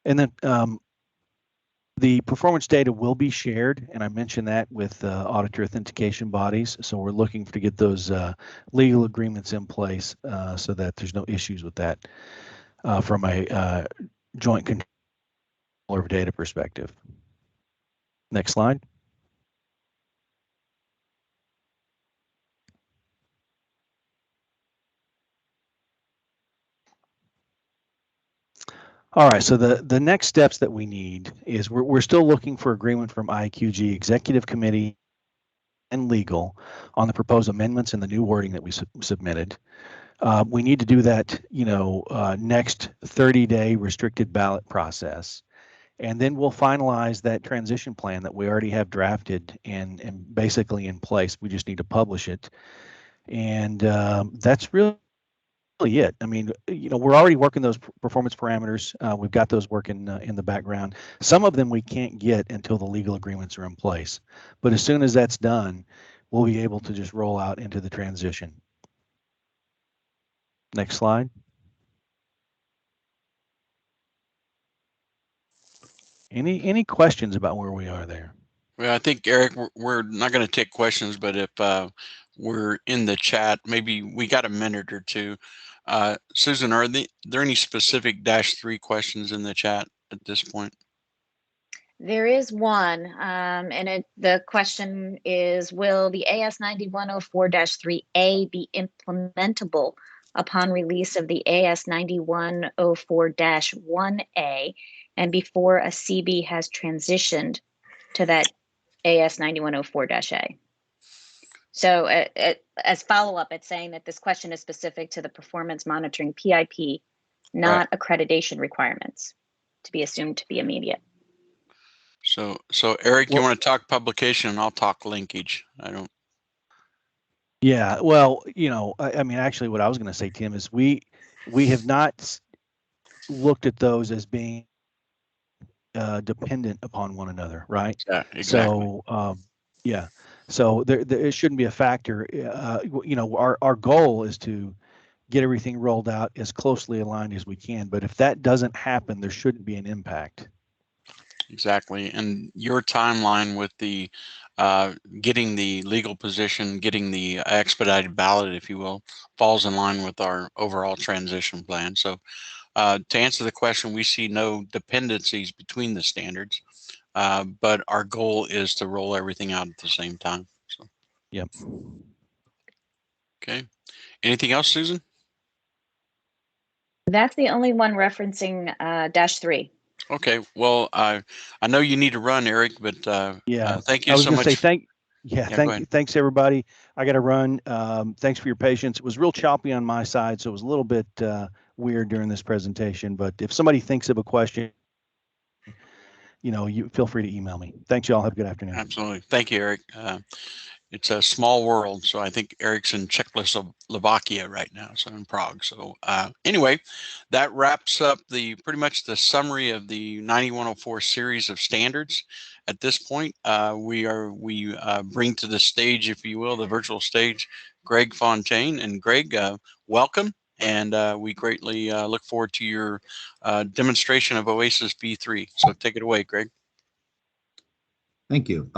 And then the performance data will be shared, and I mentioned that with auditor authentication bodies. So we're looking to get those legal agreements in place so that there's no issues with that from a joint controller of data perspective. Next slide. All right, so the next steps that we need is we're still looking for agreement from IAQG Executive Committee and legal on the proposed amendments and the new wording that we submitted. We need to do that, you know, next 30-day restricted ballot process. And then we'll finalize that transition plan that we already have drafted and basically in place. We just need to publish it. And that's really it. I mean, you know, we're already working those performance parameters. We've got those working in the background. Some of them we can't get until the legal agreements are in place. But as soon as that's done, we'll be able to just roll out into the transition. Next slide. Any questions about where we are there?
Well, I think, Eric, we're not going to take questions, but if we're in the chat, maybe we got a minute or two. Susan, are there any specific -3 questions in the chat at this point?
There is one, and the question is, will the AS 9104-3A be implementable upon release of the AS 9104-1A and before a CB has transitioned to that AS 9104-A? So as follow-up, it's saying that this question is specific to the performance monitoring PIP, not accreditation requirements, to be assumed to be immediate.
So Eric, you want to talk publication and I'll talk linkage. I don't.
Yeah, well, you know, I mean, actually what I was going to say, Tim, is we have not looked at those as being dependent upon one another, right?
Yeah, exactly.
So, yeah, so there it shouldn't be a factor. You know, our goal is to get everything rolled out as closely aligned as we can. But if that doesn't happen, there shouldn't be an impact.
Exactly. And your timeline with the getting the legal position, getting the expedited ballot, if you will, falls in line with our overall transition plan. So to answer the question, we see no dependencies between the standards, but our goal is to roll everything out at the same time. So.
Yep.
Okay. Anything else, Susan?
That's the only one referencing -3.
Okay. Well, I know you need to run, Eric, but
yeah,
thank you
I was
so
going
much.
to say thanks everybody. I got to run. Thanks for your patience. It was real choppy on my side, so it was a little bit weird during this presentation. But if somebody thinks of a question, you know, you feel free to email me. Thanks, y'all. Have a good afternoon.
Absolutely. Thank you, Eric. It's a small world, so I think Eric's in Czechoslovakia right now, so in Prague. So anyway, that wraps up pretty much the summary of the 9104 series of standards. At this point, we bring to the stage, if you will, the virtual stage, Greg Fontaine. And Greg, welcome, and we greatly look forward to your demonstration of OASIS V3. So take it away, Greg.
Thank you.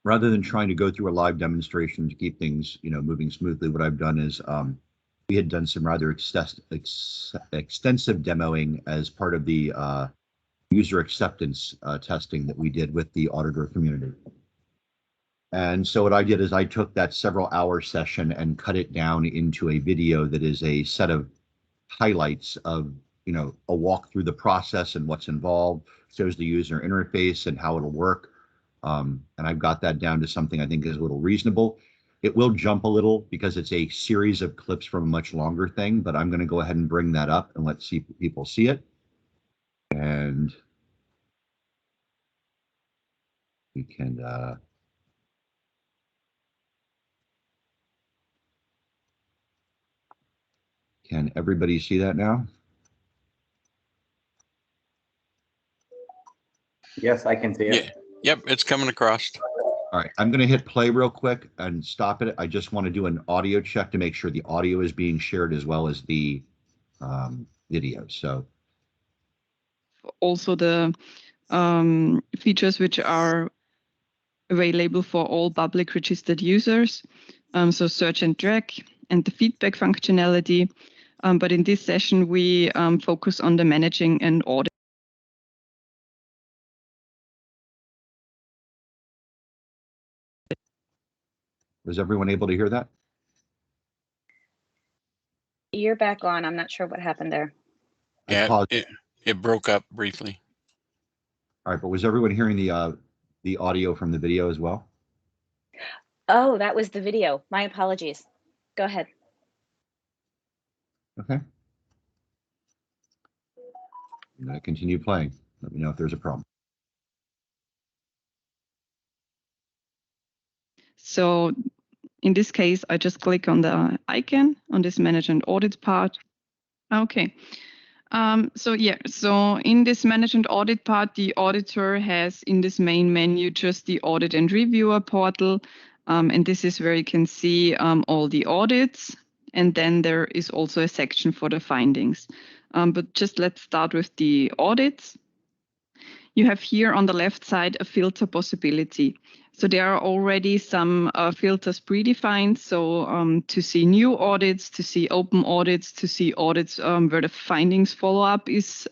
Rather than trying to go through a live demonstration to keep things, moving smoothly, what I've done is we had done some rather extensive demoing as part of the user acceptance testing that we did with the auditor community. And so what I did is I took that several-hour session and cut it down into a video that is a set of highlights of, a walk through the process and what's involved, shows the user interface and how it'll work. And I've got that down to something I think is a little reasonable. It will jump a little because it's a series of clips from a much longer thing, but I'm going to go ahead and bring that up and let people see it. And we can everybody see that now?
Yes, I can see it.
Yeah. Yep, it's coming across.
All right, I'm going to hit play real quick and stop it. I just want to do an audio check to make sure the audio is being shared as well as the video. So
also the features which are available for all public registered users. So search and drag and the feedback functionality. But in this session, we focus on the managing and audit.
was everyone able to hear that?
You're back on. I'm not sure what happened there.
Yeah, it broke up briefly.
All right, but was everyone hearing the audio from the video as well?
Oh, that was the video. My apologies. Go ahead.
Okay. I'm going to continue playing. Let me know if there's a problem.
So in this case, I just click on the icon on this manage and audit part. Okay. So in this manage and audit part, the auditor has in this main menu just the audit and reviewer portal. And this is where you can see all the audits. And then there is also a section for the findings. But just let's start with the audits. You have here on the left side a filter possibility. So there are already some filters predefined. So to see new audits, to see open audits, to see audits where the findings follow-up is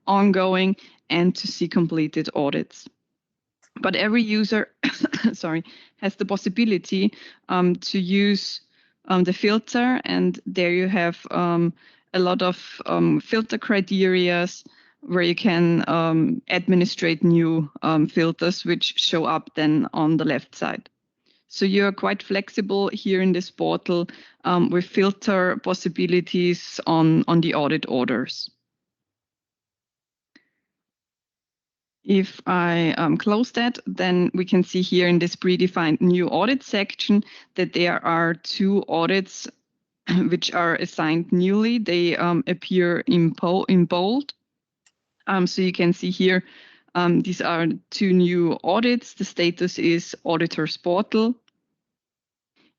ongoing, and to see completed audits. But every user, sorry, has the possibility to use the filter, and there you have a lot of filter criterias where you can administrate new filters which show up then on the left side. So you're quite flexible here in this portal with filter possibilities on the audit orders. If I close that, then we can see here in this predefined new audit section that there are two audits which are assigned newly. They appear in bold. So you can see here, these are two new audits. The status is Auditor's Portal.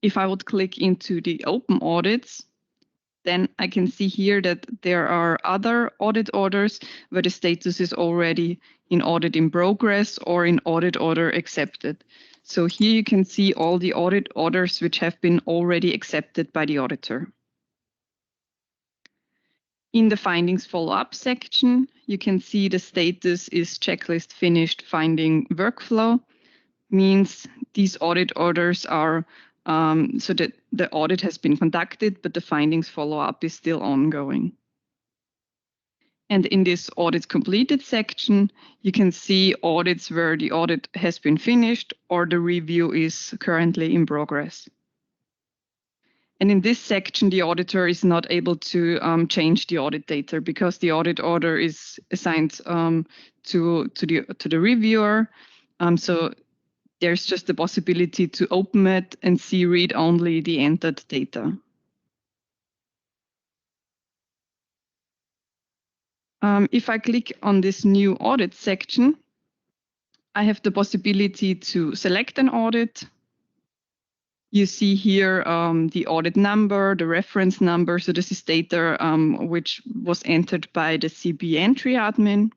If I would click into the open audits, then I can see here that there are other audit orders where the status is already in audit in progress or in audit order accepted. So here you can see all the audit orders which have been already accepted by the auditor. In the findings follow-up section, you can see the status is checklist finished finding workflow. Means these audit orders are so that the audit has been conducted, but the findings follow-up is still ongoing. And in this audit completed section, you can see audits where the audit has been finished or the review is currently in progress. And in this section, the auditor is not able to change the audit data because the audit order is assigned to the reviewer. So there's just the possibility to open it and see read only the entered data. If I click on this new audit section, I have the possibility to select an audit. You see here the audit number, the reference number. So this is data which was entered by the CB entry admin.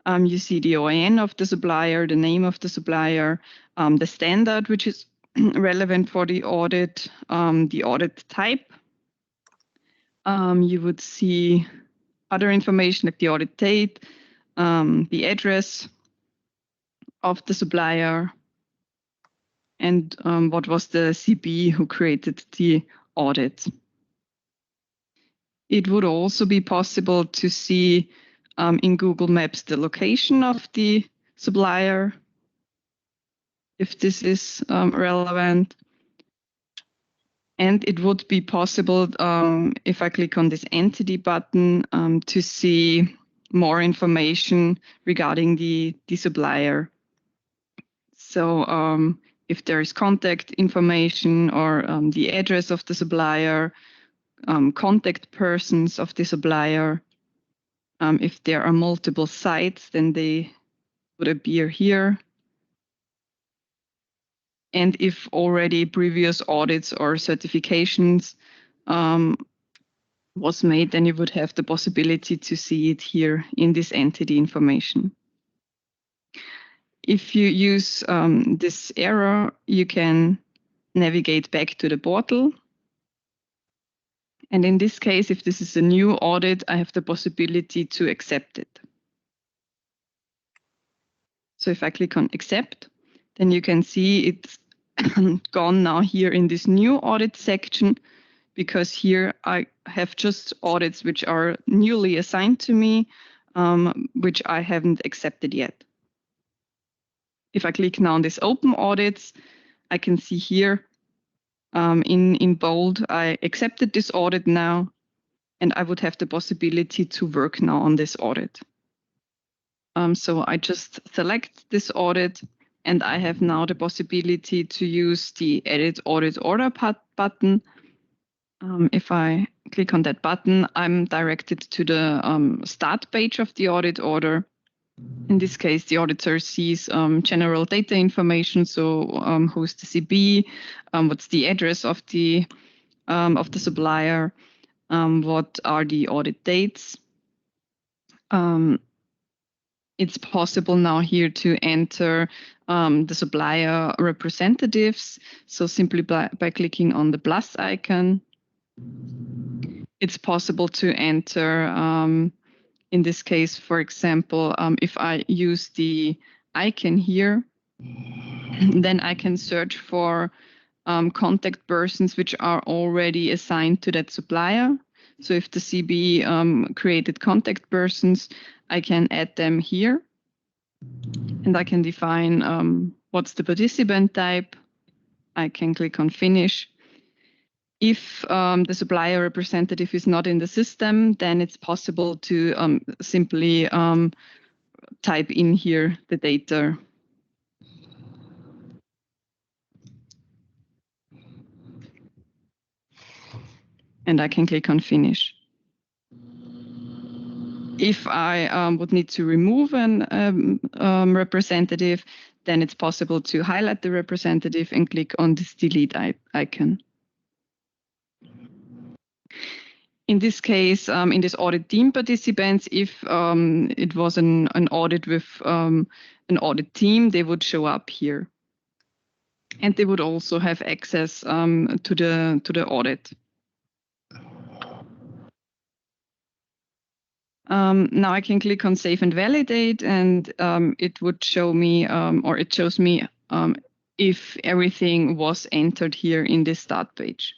You see the OIN of the supplier, the name of the supplier, the standard which is relevant for the audit type. You would see other information like the audit date, the address of the supplier, and what was the CB who created the audit. It would also be possible to see in Google Maps the location of the supplier, if this is relevant. And it would be possible, if I click on this entity button, to see more information regarding the supplier. So if there is contact information or the address of the supplier, contact persons of the supplier, if there are multiple sites, then they would appear here. And if already previous audits or certifications was made, then you would have the possibility to see it here in this entity information. If you use this arrow, you can navigate back to the portal. And in this case, if this is a new audit, I have the possibility to accept it. So if I click on accept, then you can see it's gone now here in this new audit section, because here I have just audits which are newly assigned to me, which I haven't accepted yet. If I click now on this open audits, I can see here in bold, I accepted this audit now, and I would have the possibility to work now on this audit. So I just select this audit, and I have now the possibility to use the Edit Audit Order button. If I click on that button, I'm directed to the start page of the audit order. In this case, the auditor sees general data information. So who's the CB, what's the address of the supplier, what are the audit dates. It's possible now here to enter the supplier representatives. So simply by clicking on the plus icon, it's possible to enter, in this case, for example, if I use the icon here, then I can search for contact persons which are already assigned to that supplier. So if the CB created contact persons, I can add them here. And I can define what's the participant type. I can click on finish. If the supplier representative is not in the system, then it's possible to simply type in here the data. And I can click on finish. If I would need to remove an representative, then it's possible to highlight the representative and click on this delete icon. In this case, in this audit team participants, if it was an audit with an audit team, they would show up here. And they would also have access to the audit. Now I can click on Save and Validate, and it would show me, or it shows me if everything was entered here in this start page.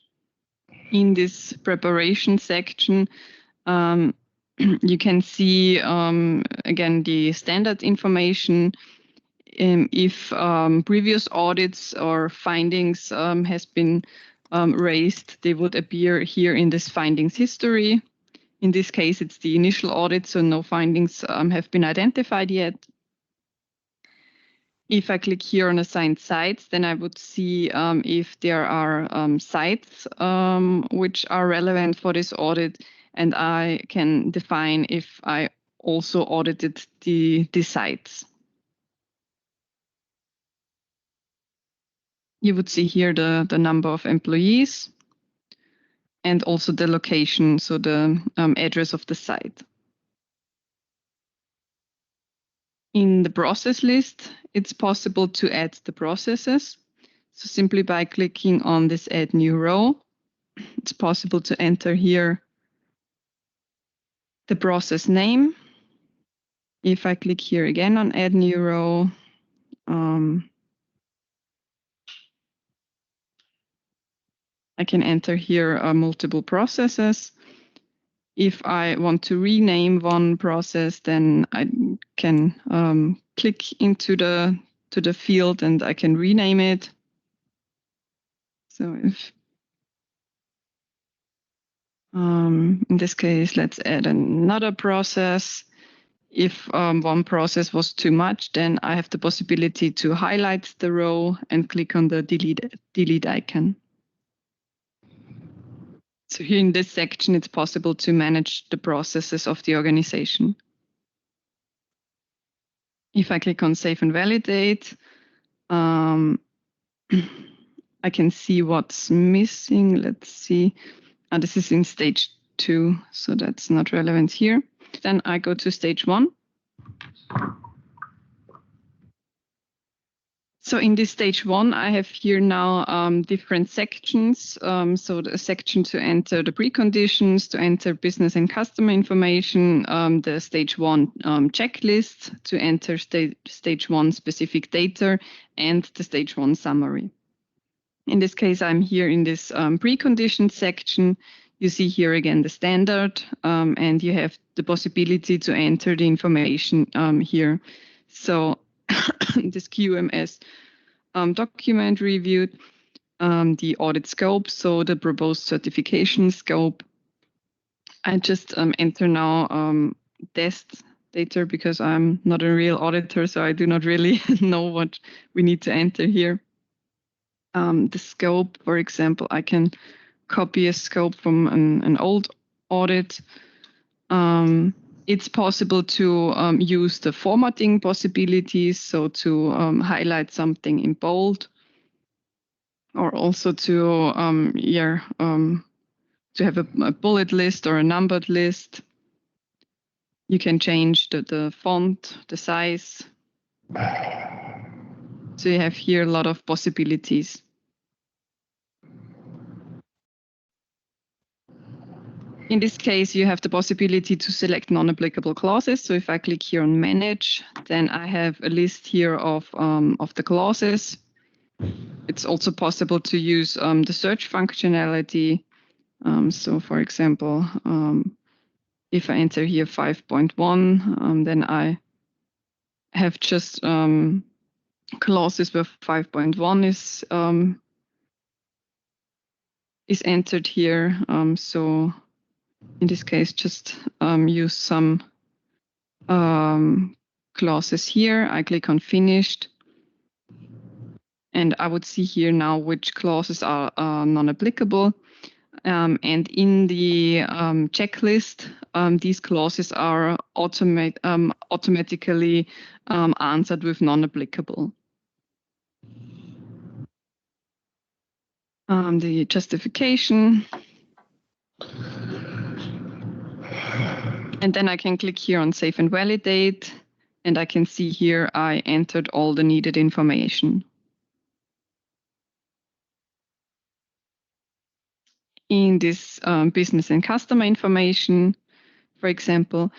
In this preparation section, you can see, again, the standard information. If previous audits or findings has been raised, they would appear here in this findings history. In this case, it's the initial audit, so no findings have been identified yet. If I click here on assigned sites, then I would see if there are sites which are relevant for this audit, and I can define if I also audited the sites. You would see here the number of employees and also the location, so the address of the site. In the process list, it's possible to add the processes. So simply by clicking on this Add New Row, it's possible to enter here the process name. If I click here again on Add New Row, I can enter here multiple processes. If I want to rename one process, then I can click into the field and I can rename it. So if in this case, let's add another process. If one process was too much, then I have the possibility to highlight the row and click on the delete icon. So here in this section, it's possible to manage the processes of the organization. If I click on Save and Validate, I can see what's missing. Let's see. This is in stage 2, so that's not relevant here. Then I go to stage 1. So in this stage 1, I have here now different sections. So the section to enter the preconditions, to enter business and customer information, the stage 1 checklist, to enter stage 1 specific data, and the stage 1 summary. In this case, I'm here in this preconditions section. You see here again the standard, and you have the possibility to enter the information here. So this QMS document reviewed, the audit scope, so the proposed certification scope. I just enter now test data because I'm not a real auditor, so I do not really know what we need to enter here. The scope, for example, I can copy a scope from an old audit. It's possible to use the formatting possibilities, so to highlight something in bold, or also to have a bullet list or a numbered list. You can change the font, the size. So you have here a lot of possibilities. In this case, you have the possibility to select non-applicable clauses. So if I click here on Manage, then I have a list here of the clauses. It's also possible to use the search functionality. So for example, if I enter here 5.1, then I have just clauses where 5.1 is entered here. So in this case, just use some clauses here. I click on Finished. And I would see here now which clauses are non-applicable. And in the checklist, these clauses are automatically answered with non-applicable. The justification. And then I can click here on Save and Validate. And I can see here I entered all the needed information. In this business and customer information, for example,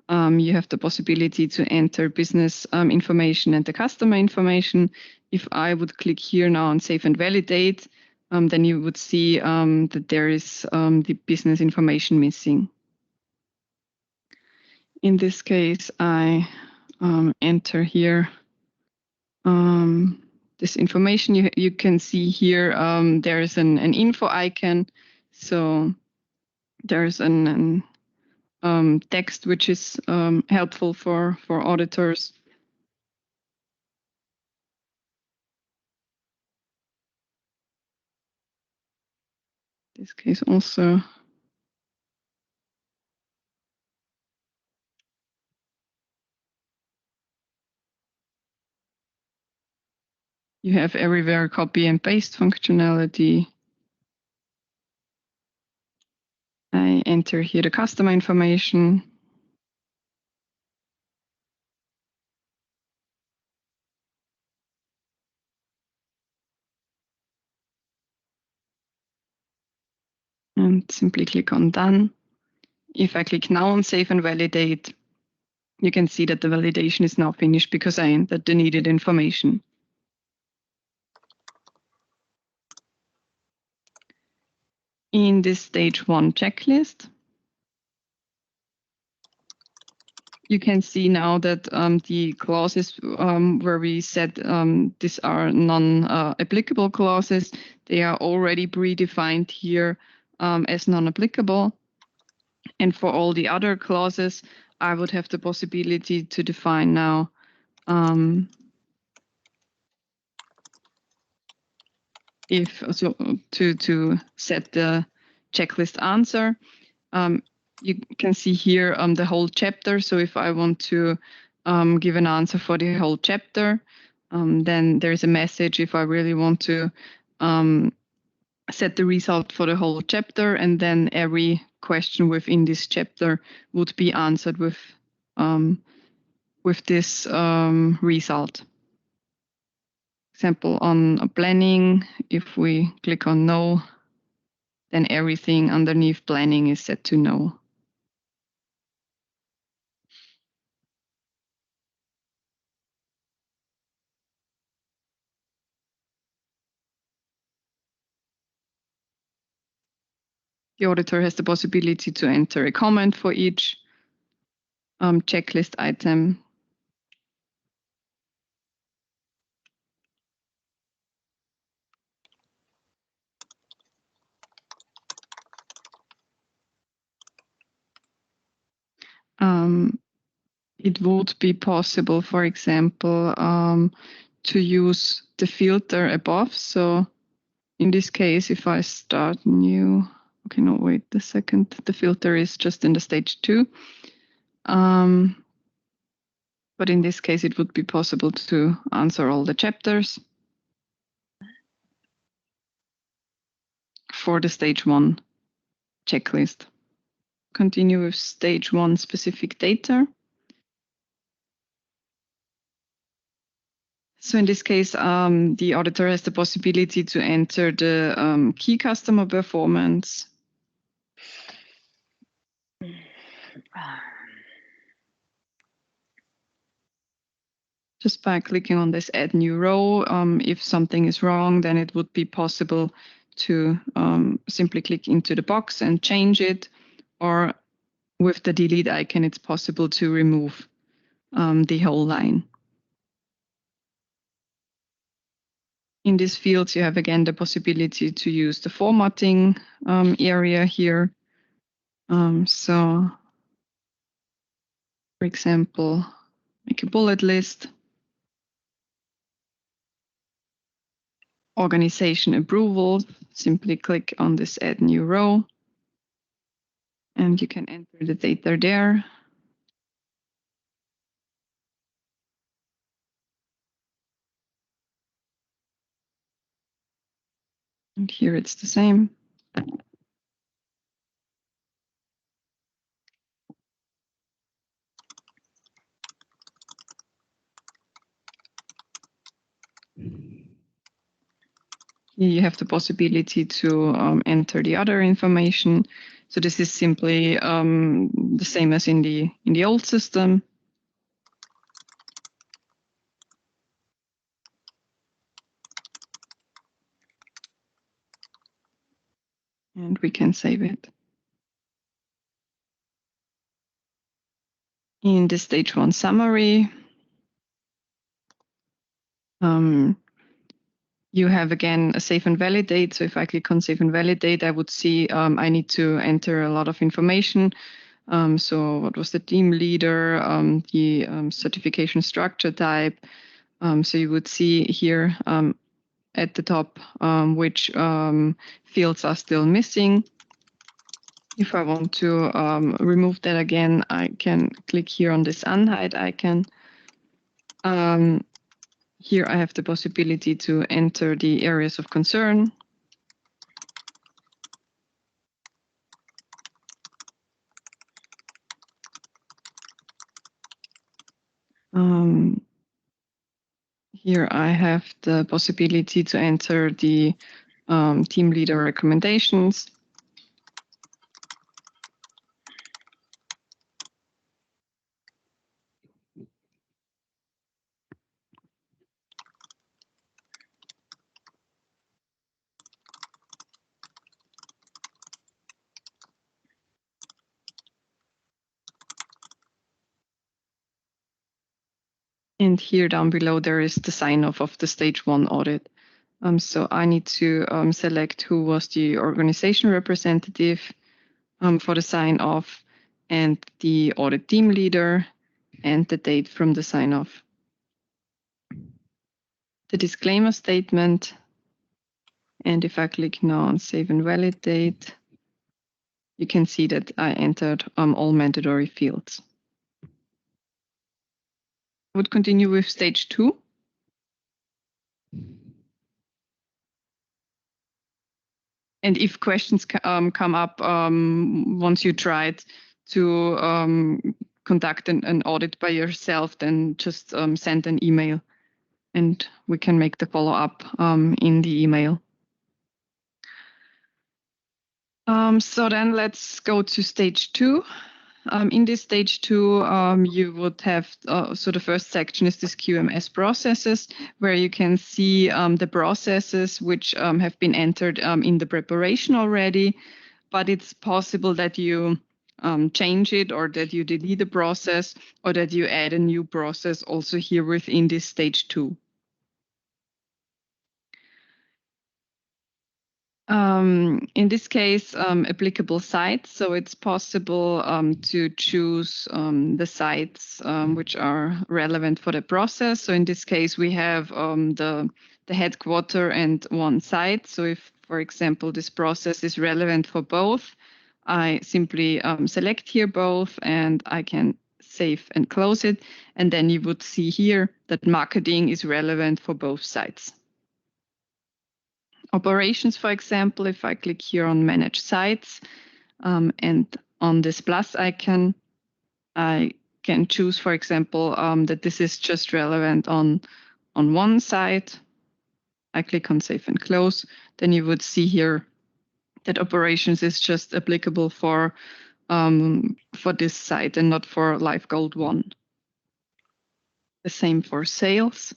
you have the possibility to enter business information and the customer information. If I would click here now on Save and Validate, then you would see that there is the business information missing. In this case, I enter here this information. You can see here there is an info icon. So there's an text which is helpful for auditors. In this case also. You have everywhere copy and paste functionality. I enter here the customer information. and simply click on Done. If I click now on Save and Validate, you can see that the validation is now finished because I entered the needed information. In this stage 1 checklist, you can see now that the clauses where we said these are non-applicable clauses, they are already predefined here as non-applicable. And for all the other clauses, I would have the possibility to define now to set the checklist answer. You can see here the whole chapter. So if I want to give an answer for the whole chapter, then there's a message if I really want to set the result for the whole chapter, and then every question within this chapter would be answered with this result. Example on planning, if we click on no, then everything underneath planning is set to no. The auditor has the possibility to enter a comment for each checklist item. It would be possible, for example, to use the filter above. So in this case, if I start new, okay, no, wait a second. The filter is just in the stage 2. But in this case, it would be possible to answer all the chapters for the stage 1 checklist. Continue with stage 1 specific data. So in this case, the auditor has the possibility to enter the key customer performance. Just by clicking on this add new row, if something is wrong, then it would be possible to simply click into the box and change it, or with the delete icon, it's possible to remove the whole line. In these fields, you have again the possibility to use the formatting area here. So, for example, make a bullet list. Organization approval, simply click on this add new row, and you can enter the data there. And here it's the same. You have the possibility to enter the other information. So this is simply the same as in the old system. And we can save it. In the stage 1 summary, you have again a save and validate. So if I click on save and validate, I would see I need to enter a lot of information. So what was the team leader, the certification structure type. So you would see here at the top which fields are still missing. If I want to remove that again, I can click here on this unhide icon. Here I have the possibility to enter the areas of concern. Here I have the possibility to enter the team leader recommendations. And here down below, there is the sign-off of the stage 1 audit. So I need to select who was the organization representative for the sign-off, and the audit team leader, and the date from the sign-off. The disclaimer statement, and if I click now on Save and Validate, you can see that I entered all mandatory fields. I would continue with stage 2. And if questions come up once you tried to conduct an audit by yourself, then just send an email and we can make the follow-up in the email. So then let's go to stage 2. In this stage 2, you would have, so the first section is this QMS processes, where you can see the processes which have been entered in the preparation already, but it's possible that you change it, or that you delete a process, or that you add a new process also here within this stage 2. In this case, applicable sites. So it's possible to choose the sites which are relevant for the process. So in this case, we have the headquarter and one site. So if, for example, this process is relevant for both, I simply select here both, and I can save and close it. And then you would see here that marketing is relevant for both sites. Operations, for example, if I click here on Manage Sites and on this plus icon, I can choose, for example, that this is just relevant on one site. I click on Save and Close. Then you would see here that operations is just applicable for this site and not for Live Gold 1. The same for sales.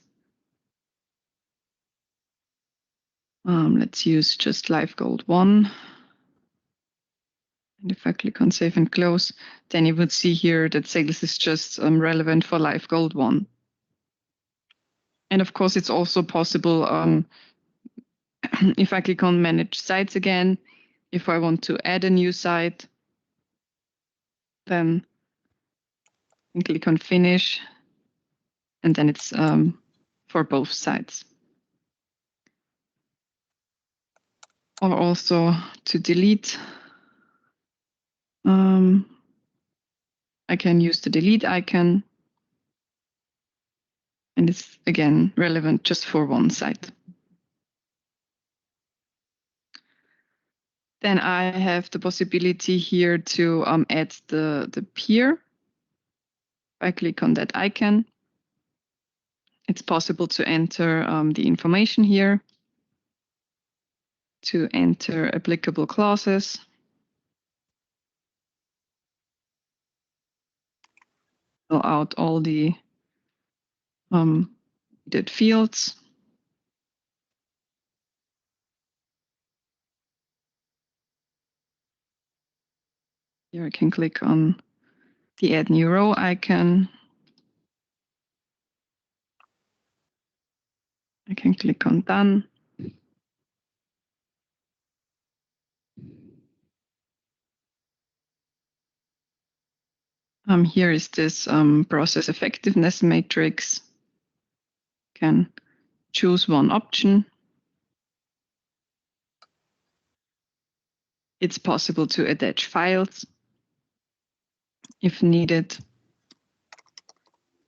Let's use just Live Gold 1. And if I click on Save and Close, then you would see here that sales is just relevant for Live Gold 1. And of course, it's also possible if I click on Manage Sites again, if I want to add a new site, then I click on Finish, and then it's for both sites. Or also to delete, I can use the delete icon, and it's again relevant just for one site. Then I have the possibility here to add the peer. I click on that icon. It's possible to enter the information here, to enter applicable clauses, fill out all the needed fields. Here I can click on the Add New Row icon. I can click on Done. Here is this process effectiveness matrix. Can choose one option. It's possible to attach files if needed.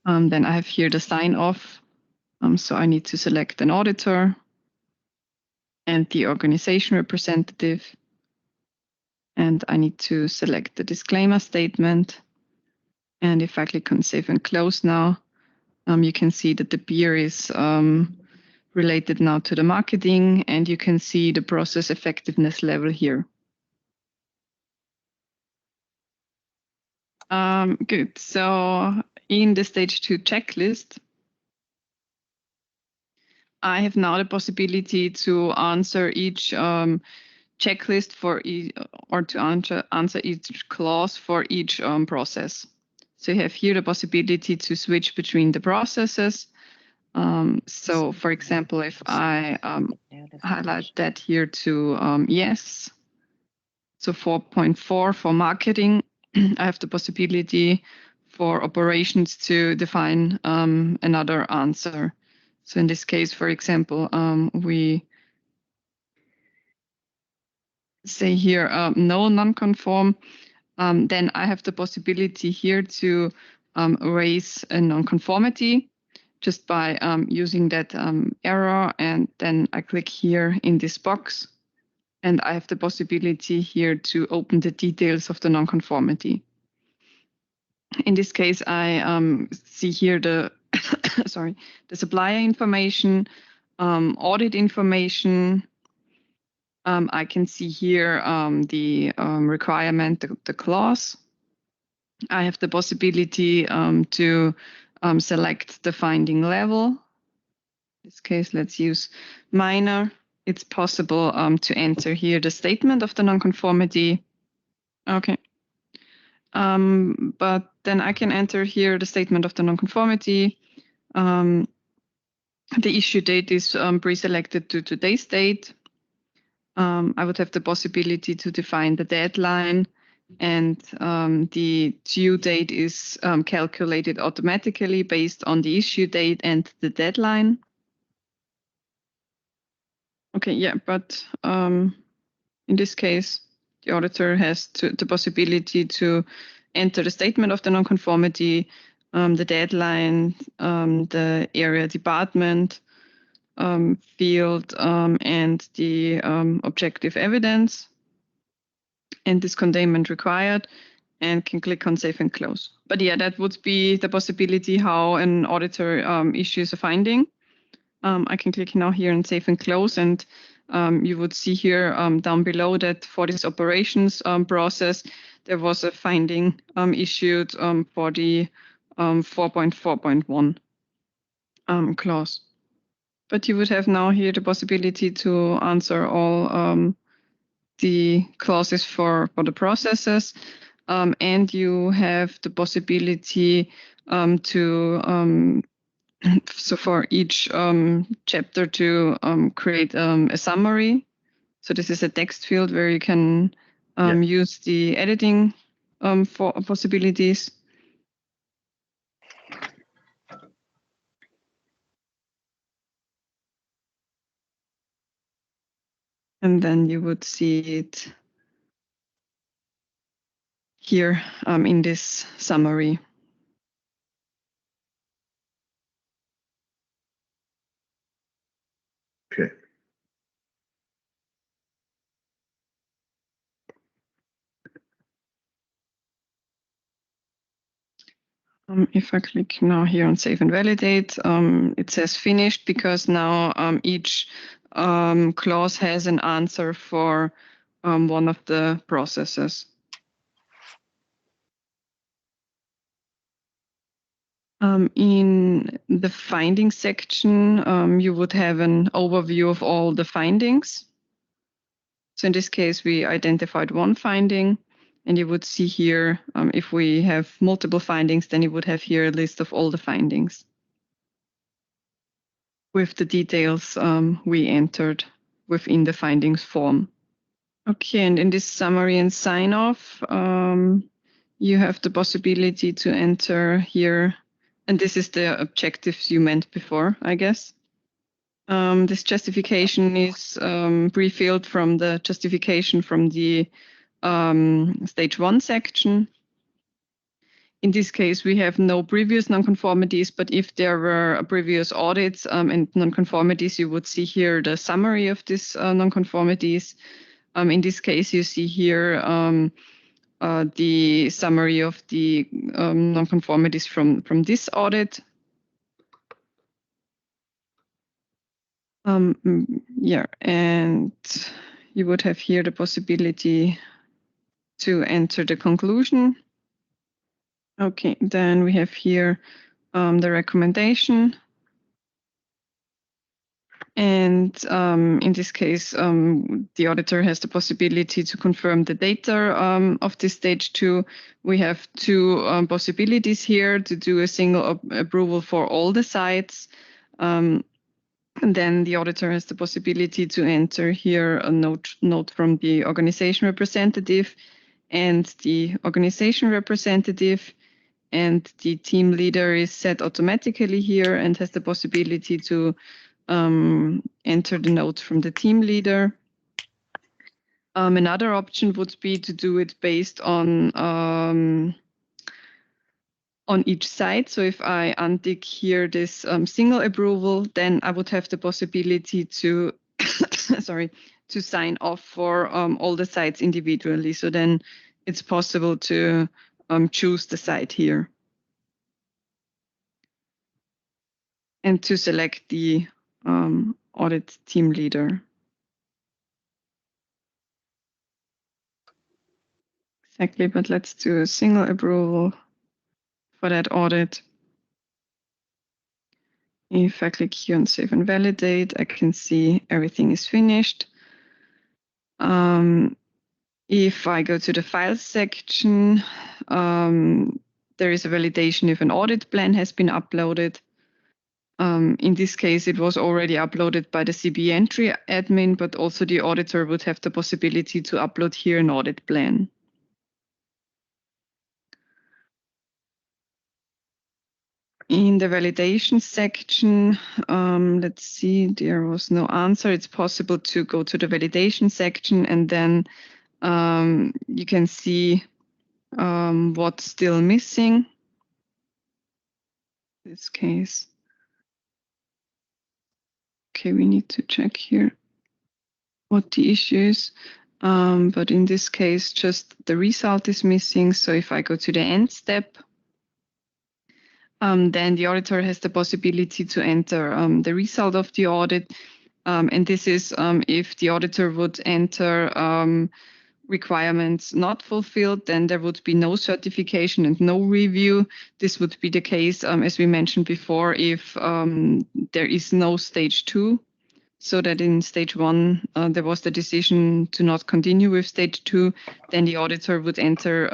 Then I have here the sign off. So I need to select an auditor and the organization representative. And I need to select the disclaimer statement. And if I click on Save and Close now, you can see that the peer is related now to the marketing, and you can see the process effectiveness level here. Good. So in the stage 2 checklist, I have now the possibility to answer each checklist for or to answer each clause for each process. So you have here the possibility to switch between the processes. So for example, if I highlight that here to yes, so 4.4 for marketing, I have the possibility for operations to define another answer. So in this case, for example, we say here no non-conform, then I have the possibility here to raise a non-conformity just by using that error, and then I click here in this box, and I have the possibility here to open the details of the non-conformity. In this case, I see here the sorry, the supplier information, audit information. I can see here the requirement, the clause. I have the possibility to select the finding level. In this case, let's use minor. It's possible to enter here the statement of the nonconformity. Okay. But then I can enter here the statement of the nonconformity. The issue date is pre-selected to today's date. I would have the possibility to define the deadline, and the due date is calculated automatically based on the issue date and the deadline. Okay, yeah, but in this case, the auditor has the possibility to enter the statement of the nonconformity, the deadline, the area department field, and the objective evidence, and this containment required, and can click on save and close. But yeah, that would be the possibility how an auditor issues a finding. I can click now here and save and close, and you would see here down below that for this operations process, there was a finding issued for the 4.4.1 clause. But you would have now here the possibility to answer all the clauses for the processes, and you have the possibility to so for each chapter to create a summary. So this is a text field where you can use the editing for possibilities. And then you would see it here in this summary.
Okay.
If I click now here on save and validate, it says finished, because now each clause has an answer for one of the processes. In the findings section, you would have an overview of all the findings. So in this case, we identified one finding, and you would see here, if we have multiple findings, then you would have here a list of all the findings with the details we entered within the findings form. Okay, and in this summary and sign off, you have the possibility to enter here, and this is the objectives you meant before, I guess. This justification is pre-filled from the justification from the stage 1 section. In this case, we have no previous nonconformities, but if there were previous audits and nonconformities, you would see here the summary of these nonconformities. In this case, you see here the summary of the nonconformities from this audit. Yeah, and you would have here the possibility to enter the conclusion. Okay, then we have here the recommendation. And in this case, the auditor has the possibility to confirm the data of this stage 2. We have two possibilities here: to do a single approval for all the sites. And then the auditor has the possibility to enter here a note from the organization representative and the organization representative. And the team leader is set automatically here and has the possibility to enter the note from the team leader. Another option would be to do it based on each site. So if I untick here this single approval, then I would have the possibility to sorry, to sign off for all the sites individually. So then it's possible to choose the site here and to select the audit team leader. Exactly, but let's do a single approval for that audit. If I click here on Save and Validate, I can see everything is finished. If I go to the Files section, there is a validation if an audit plan has been uploaded. In this case, it was already uploaded by the CB entry admin, but also the auditor would have the possibility to upload here an audit plan. In the validation section, let's see, there was no answer. It's possible to go to the validation section and then you can see what's still missing. In this case. Okay, we need to check here what the issue is. But in this case, just the result is missing. So if I go to the end step, then the auditor has the possibility to enter the result of the audit. And this is if the auditor would enter requirements not fulfilled, then there would be no certification and no review. This would be the case, as we mentioned before, if there is no stage 2. So that in stage 1, there was the decision to not continue with stage 2, then the auditor would enter,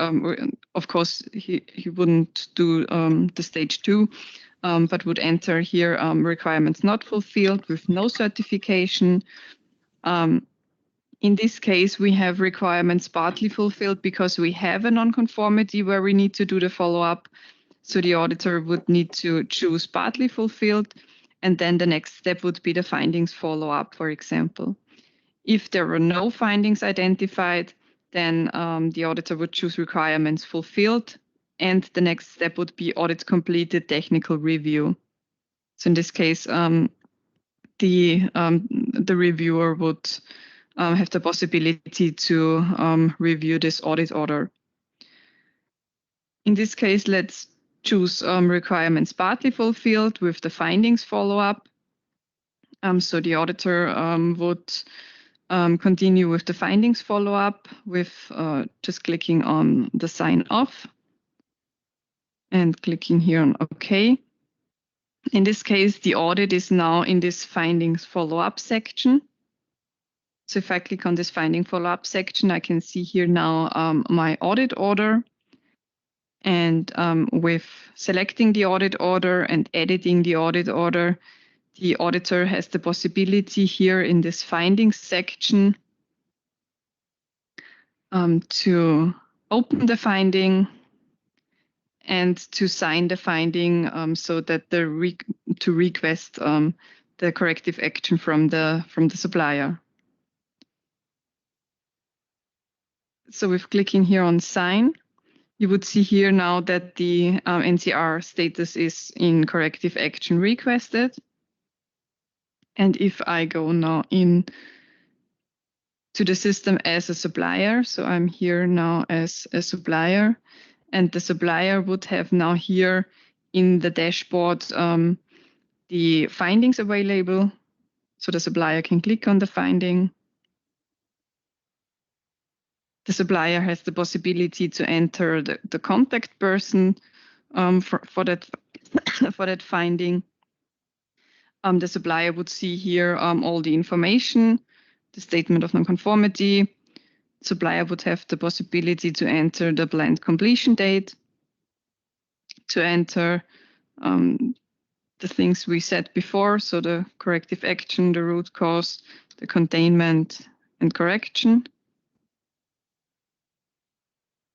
of course, he wouldn't do the stage 2, but would enter here requirements not fulfilled with no certification. In this case, we have requirements partly fulfilled because we have a non-conformity where we need to do the follow-up. So the auditor would need to choose partly fulfilled. And then the next step would be the findings follow-up, for example. If there were no findings identified, then the auditor would choose requirements fulfilled. And the next step would be audit completed technical review. So in this case, the reviewer would have the possibility to review this audit order. In this case, let's choose requirements partly fulfilled with the findings follow-up. So the auditor would continue with the findings follow-up with just clicking on the sign off and clicking here on OK. In this case, the audit is now in this findings follow-up section. So if I click on this finding follow-up section, I can see here now my audit order. And with selecting the audit order and editing the audit order, the auditor has the possibility here in this findings section to open the finding and to sign the finding so that to request the corrective action from the supplier. So with clicking here on sign, you would see here now that the NCR status is in corrective action requested. And if I go now in to the system as a supplier, so I'm here now as a supplier, and the supplier would have now here in the dashboard the findings available. So the supplier can click on the finding. The supplier has the possibility to enter the contact person for that finding. The supplier would see here all the information, the statement of nonconformity. Supplier would have the possibility to enter the planned completion date, to enter the things we said before, so the corrective action, the root cause, the containment and correction.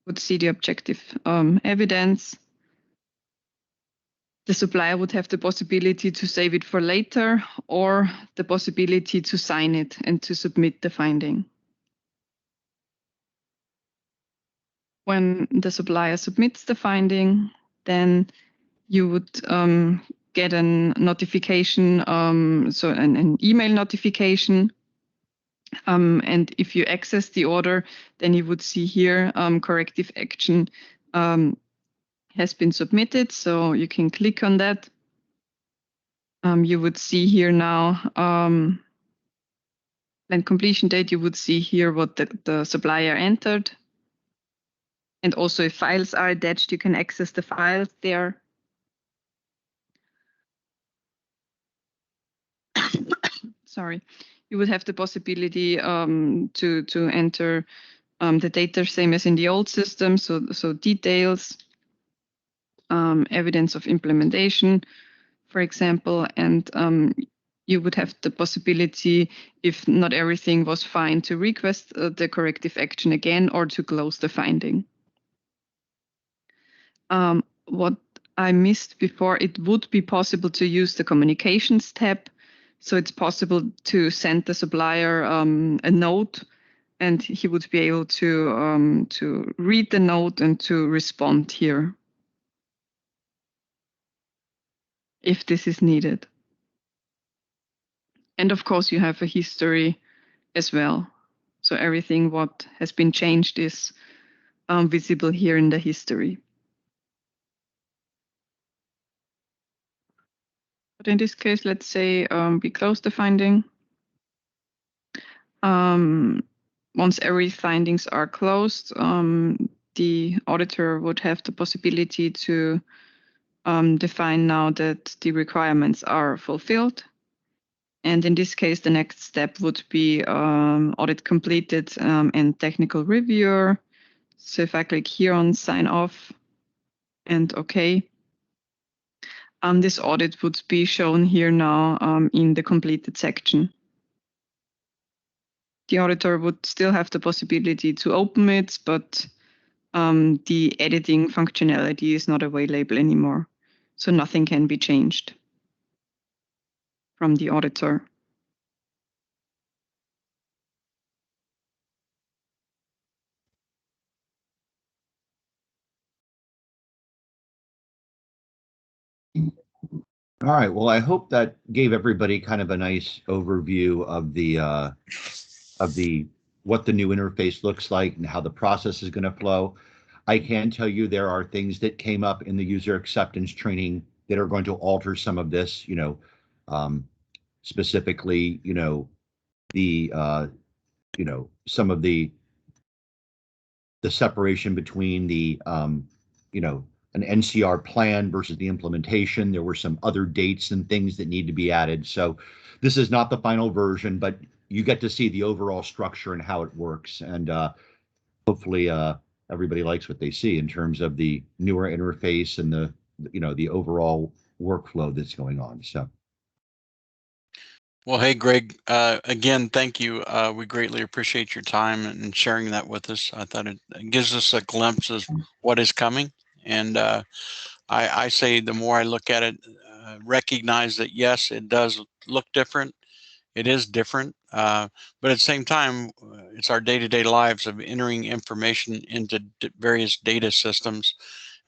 Would see the objective evidence. The supplier would have the possibility to save it for later, or the possibility to sign it and to submit the finding. When the supplier submits the finding, then you would get a notification, so an email notification. And if you access the order, then you would see here corrective action has been submitted. So you can click on that. You would see here now planned completion date. You would see here what the supplier entered. And also if files are attached, you can access the files there. Sorry, you would have the possibility to enter the data same as in the old system, so details, evidence of implementation, for example, and you would have the possibility, if not everything was fine, to request the corrective action again or to close the finding. What I missed before, it would be possible to use the communications tab. So it's possible to send the supplier a note, and he would be able to read the note and to respond here if this is needed. And of course, you have a history as well. So everything what has been changed is visible here in the history. But in this case, let's say we close the finding. Once every findings are closed, the auditor would have the possibility to define now that the requirements are fulfilled. And in this case, the next step would be audit completed and technical reviewer. So if I click here on sign off and OK, this audit would be shown here now in the completed section. The auditor would still have the possibility to open it, but the editing functionality is not available anymore. So nothing can be changed from the auditor.
All right. Well, I hope that gave everybody kind of a nice overview of what the new interface looks like and how the process is going to flow. I can tell you there are things that came up in the user acceptance training that are going to alter some of this. Specifically, some of the separation between an NCR plan versus the implementation. There were some other dates and things that need to be added. So this is not the final version, but you get to see the overall structure and how it works. And hopefully everybody likes what they see in terms of the newer interface and the overall workflow that's going on. So.
Well, hey, Greg, again, thank you. We greatly appreciate your time and sharing that with us. I thought it gives us a glimpse of what is coming. And I say the more I look at it, recognize that, yes, it does look different. It is different. But at the same time, it's our day-to-day lives of entering information into various data systems.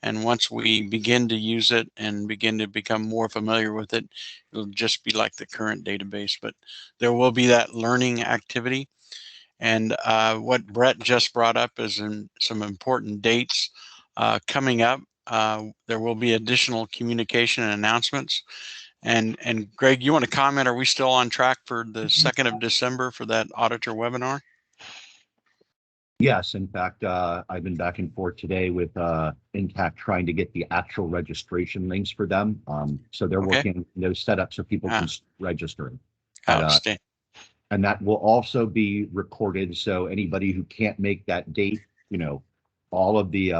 And once we begin to use it and begin to become more familiar with it, it'll just be like the current database. But there will be that learning activity. And what Brett just brought up is some important dates coming up. There will be additional communication and announcements. And Greg, you want to comment? Are we still on track for the 2nd of December for that auditor webinar?
Yes, in fact, I've been back and forth today with Intact trying to get the actual registration links for them. So they're
Okay.
working those setups so people can
Ah,
register. But,
outstanding.
and that will also be recorded. So anybody who can't make that date, you know, all of the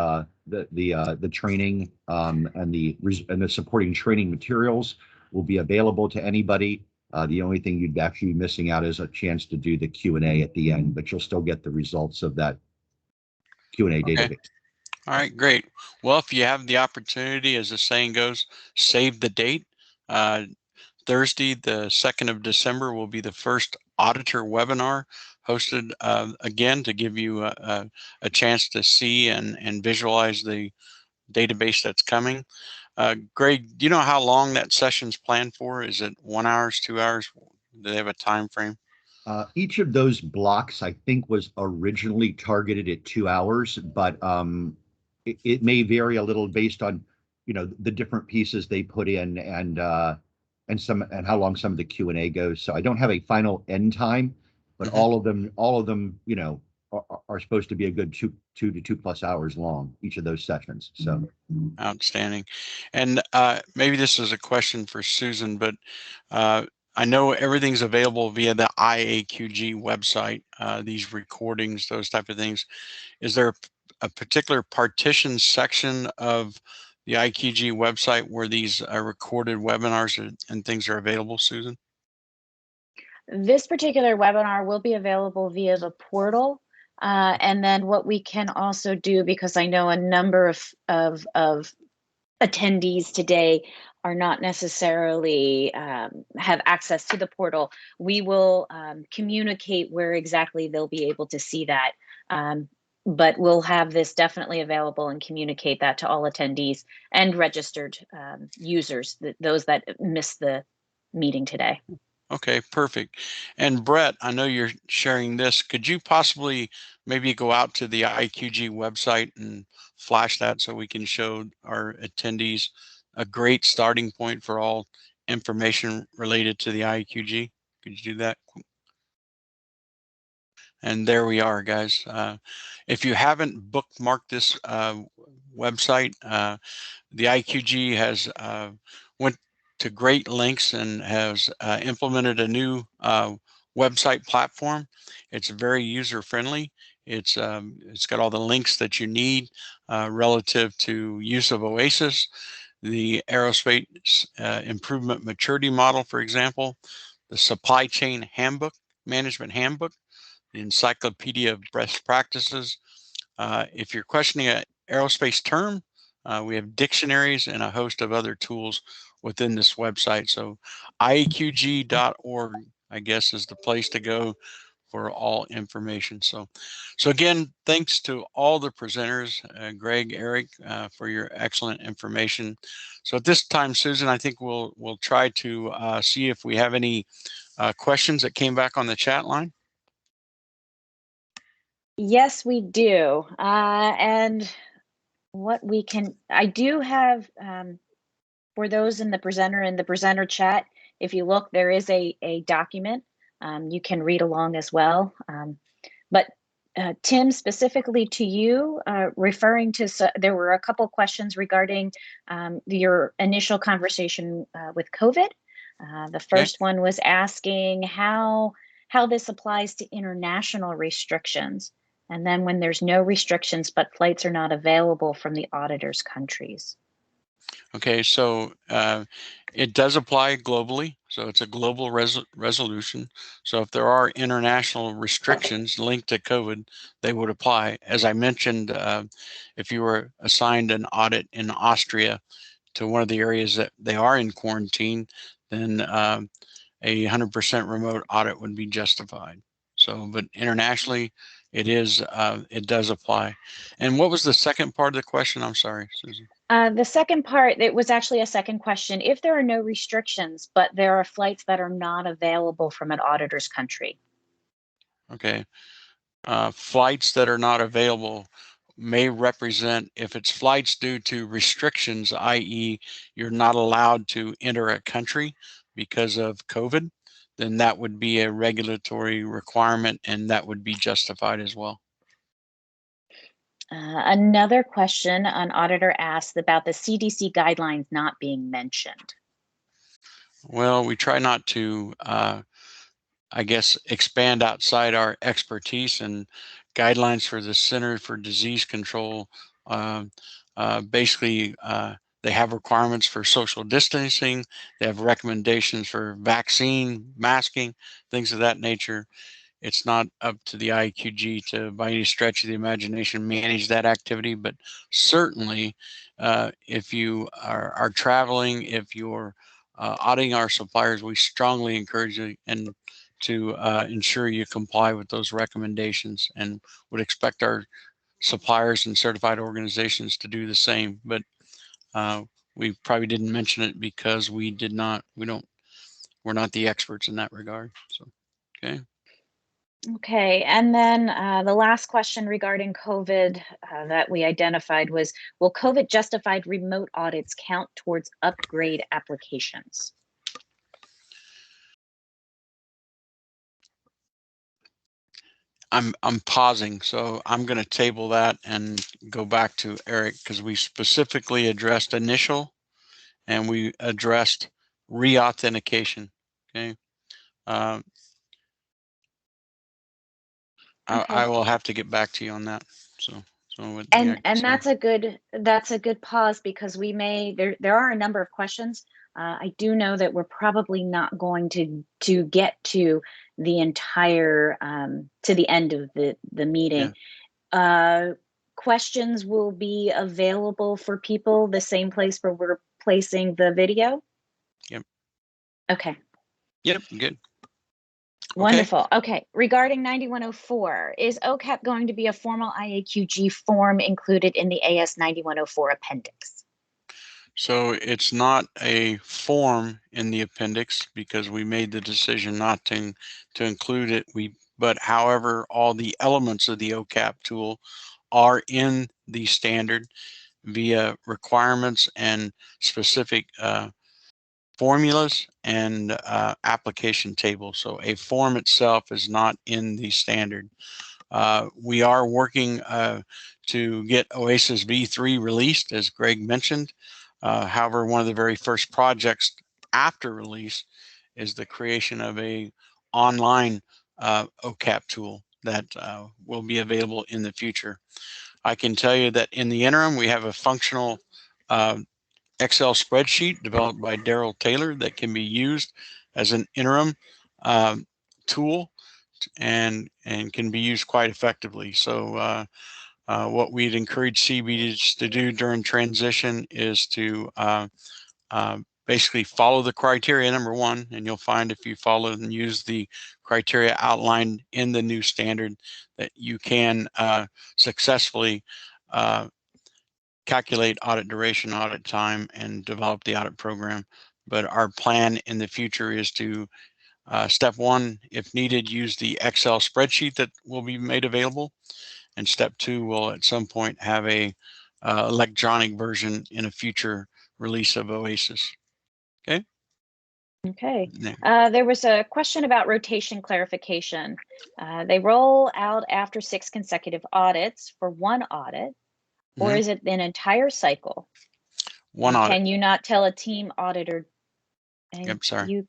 training and the supporting training materials will be available to anybody. The only thing you'd actually be missing out is a chance to do the Q&A at the end, but you'll still get the results of that Q&A
Okay.
database.
All right, great. Well, if you have the opportunity, as the saying goes, save the date. Thursday, the 2nd of December, will be the first auditor webinar hosted again to give you a chance to see and visualize the database that's coming. Greg, do you know how long that session's planned for? Is it 1 hour, 2 hours? Do they have a time frame?
Each of those blocks, I think, was originally targeted at 2 hours, but it may vary a little based on, you know, the different pieces they put in and how long some of the Q&A goes. So I don't have a final end time, but all of them, you know, are supposed to be a good two to 2+ hours long, each of those sessions. So
Outstanding. And maybe this is a question for Susan, but I know everything's available via the IAQG website, these recordings, those type of things. Is there a particular partition section of the IAQG website where these recorded webinars and things are available, Susan?
This particular webinar will be available via the portal. And then what we can also do, because I know a number of attendees today are not necessarily have access to the portal, we will communicate where exactly they'll be able to see that. But we'll have this definitely available and communicate that to all attendees and registered users, those that missed the meeting today.
Okay, perfect. And Brett, I know you're sharing this. Could you possibly maybe go out to the IAQG website and flash that so we can show our attendees a great starting point for all information related to the IAQG? Could you do that? And there we are, guys. If you haven't bookmarked this website, the IAQG has went to great lengths and has implemented a new website platform. It's very user friendly. It's got all the links that you need relative to use of OASIS, the aerospace improvement maturity model, for example, the supply chain handbook, management handbook, the encyclopedia of best practices. If you're questioning an aerospace term, we have dictionaries and a host of other tools within this website. So IAQG.org, I guess, is the place to go for all information. So again, thanks to all the presenters, Greg, Eric, for your excellent information. So at this time, Susan, I think we'll try to see if we have any questions that came back on the chat line.
Yes, we do. And what we can, I do have, for those in the presenter chat, if you look, there is a document. You can read along as well. But Tim, specifically to you, referring to, there were a couple questions regarding your initial conversation with COVID. The first one was asking how this applies to international restrictions. And then when there's no restrictions, but flights are not available from the auditor's countries.
Okay, so it does apply globally. So it's a global resolution. So if there are international restrictions linked to COVID, they would apply. As I mentioned, if you were assigned an audit in Austria to one of the areas that they are in quarantine, then a 100% remote audit would be justified. So, but internationally, it does apply. And what was the second part of the question? I'm sorry, Susan.
The second part, it was actually a second question. If there are no restrictions, but there are flights that are not available from an auditor's country.
Okay. Flights that are not available may represent, if it's flights due to restrictions, i.e. you're not allowed to enter a country because of COVID, then that would be a regulatory requirement and that would be justified as well.
Another question an auditor asked about the CDC guidelines not being mentioned.
Well, we try not to, I guess, expand outside our expertise, and guidelines for the Center for Disease Control. Basically, they have requirements for social distancing. They have recommendations for vaccine, masking, things of that nature. It's not up to the IAQG to, by any stretch of the imagination, manage that activity. But certainly, if you are traveling, if you're auditing our suppliers, we strongly encourage you and to ensure you comply with those recommendations, and would expect our suppliers and certified organizations to do the same. But we probably didn't mention it because we're not the experts in that regard. So, okay.
Okay, and then the last question regarding COVID that we identified was, will COVID justified remote audits count towards upgrade applications?
I'm pausing, so I'm going to table that and go back to Eric, because we specifically addressed initial and we addressed re-authentication. Okay. I
Okay.
will have to get back to you on that. So
And that's a good pause, because we may there are a number of questions. I do know that we're probably not going to get to the entire to the end of the meeting. Yeah. Questions will be available for people the same place where we're placing the video.
Yep.
Okay.
Yep. Good.
Wonderful. Okay. Regarding 9104, is OCAP going to be a formal IAQG form included in the AS 9104 appendix?
So it's not a form in the appendix because we made the decision not to include it. But however, all the elements of the OCAP tool are in the standard via requirements and specific formulas and application tables. So a form itself is not in the standard. We are working to get OASIS v3 released, as Greg mentioned. However, one of the very first projects after release is the creation of a online OCAP tool that will be available in the future. I can tell you that in the interim, we have a functional Excel spreadsheet developed by Daryl Taylor that can be used as an interim tool and can be used quite effectively. So what we'd encourage CBs to do during transition is to basically follow the criteria, number one, and you'll find if you follow and use the criteria outlined in the new standard that you can successfully calculate audit duration, audit time, and develop the audit program. But our plan in the future is to step one, if needed, use the Excel spreadsheet that will be made available. And step two, we'll at some point have a electronic version in a future release of OASIS. Okay.
Okay. There was a question about rotation clarification. They roll out after 6 consecutive audits for one audit, or is it an entire cycle?
One audit.
Can you not tell a team auditor?
Yep, sorry.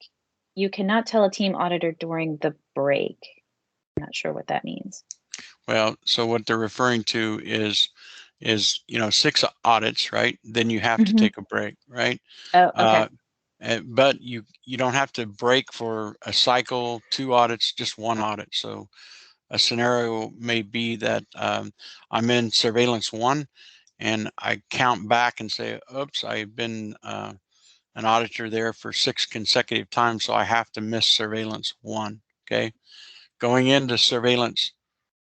You cannot tell a team auditor during the break. I'm not sure what that means.
Well, so what they're referring to is 6 audits, right? Then you have to take a break, right?
Oh, okay.
But you don't have to break for a cycle, 2 audits, just 1 audit. So a scenario may be that I'm in surveillance 1 and I count back and say, oops, I've been an auditor there for 6 consecutive times, so I have to miss surveillance 1. Okay. Going into surveillance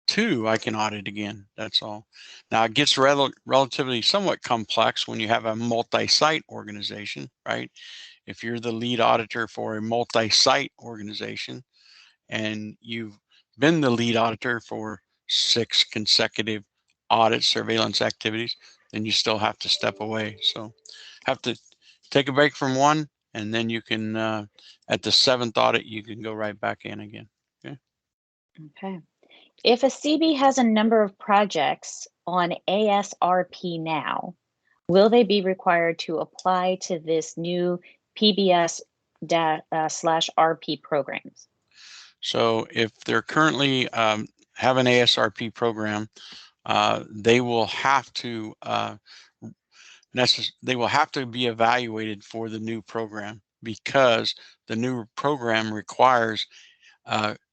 2, I can audit again. That's all. Now it gets relatively somewhat complex when you have a multi-site organization, right? If you're the lead auditor for a multi-site organization and you've been the lead auditor for 6 consecutive audit surveillance activities, then you still have to step away. So have to take a break from 1, and then you can, at the 7th audit, you can go right back in again. Okay.
Okay. If a CB has a number of projects, on ASRP now, will they be required to apply to this new PBS slash RP programs?
So if they're currently have an ASRP program, they will have to be evaluated for the new program, because the new program requires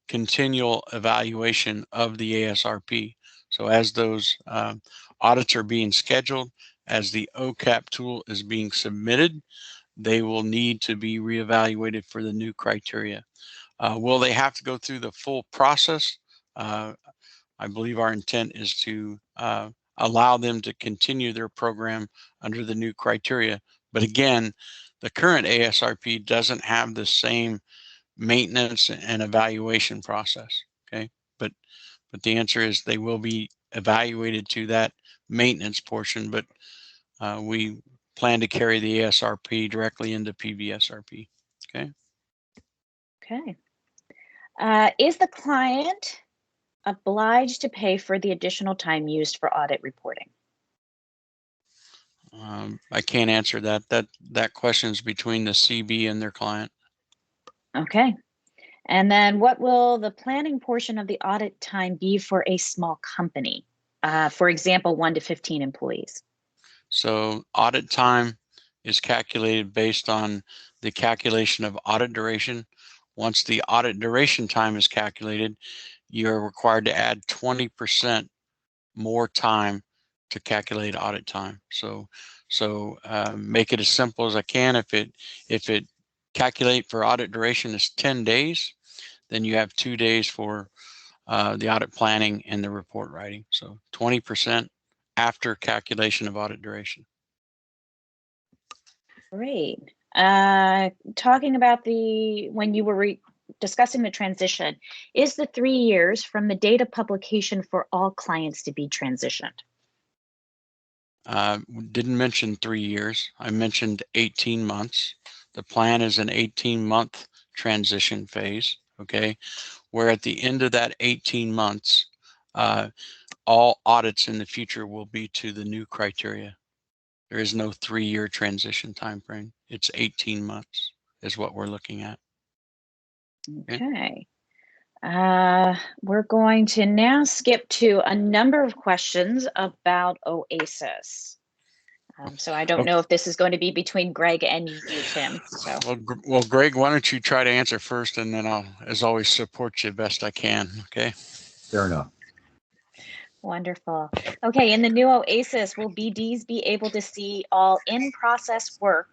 continual evaluation of the ASRP. So as those audits are being scheduled, as the OCAP tool is being submitted, they will need to be reevaluated for the new criteria. Will they have to go through the full process? I believe our intent is to allow them to continue their program under the new criteria. But again, the current ASRP doesn't have the same maintenance and evaluation process. Okay, but the answer is they will be evaluated to that maintenance portion, but we plan to carry the ASRP directly into PBSRP. Okay.
Okay. Is the client obliged to pay for the additional time used for audit reporting?
I can't answer that. That question is between the CB and their client.
Okay. And then what will the planning portion of the audit time be for a small company? For example, 1 to 15 employees.
So audit time is calculated based on the calculation of audit duration. Once the audit duration time is calculated, you're required to add 20% more time to calculate audit time. So make it as simple as I can. If it calculate for audit duration is 10 days, then you have 2 days for the audit planning and the report writing. So 20% after calculation of audit duration.
Great. Talking about when you were discussing the transition, is the 3 years from the date of publication for all clients to be transitioned?
Didn't mention 3 years. I mentioned 18 months. The plan is an 18-month transition phase, okay? Where at the end of that 18 months, all audits in the future will be to the new criteria. There is no 3-year transition time frame. It's 18 months is what we're looking at.
Okay. We're going to now skip to a number of questions about OASIS. So I don't know if this is going to be between Greg and you, Tim. So.
Well, Greg, why don't you try to answer first, and then I'll, as always, support you best I can. Okay.
Fair enough.
Wonderful. Okay, in the new OASIS, will BDs be able to see all in-process work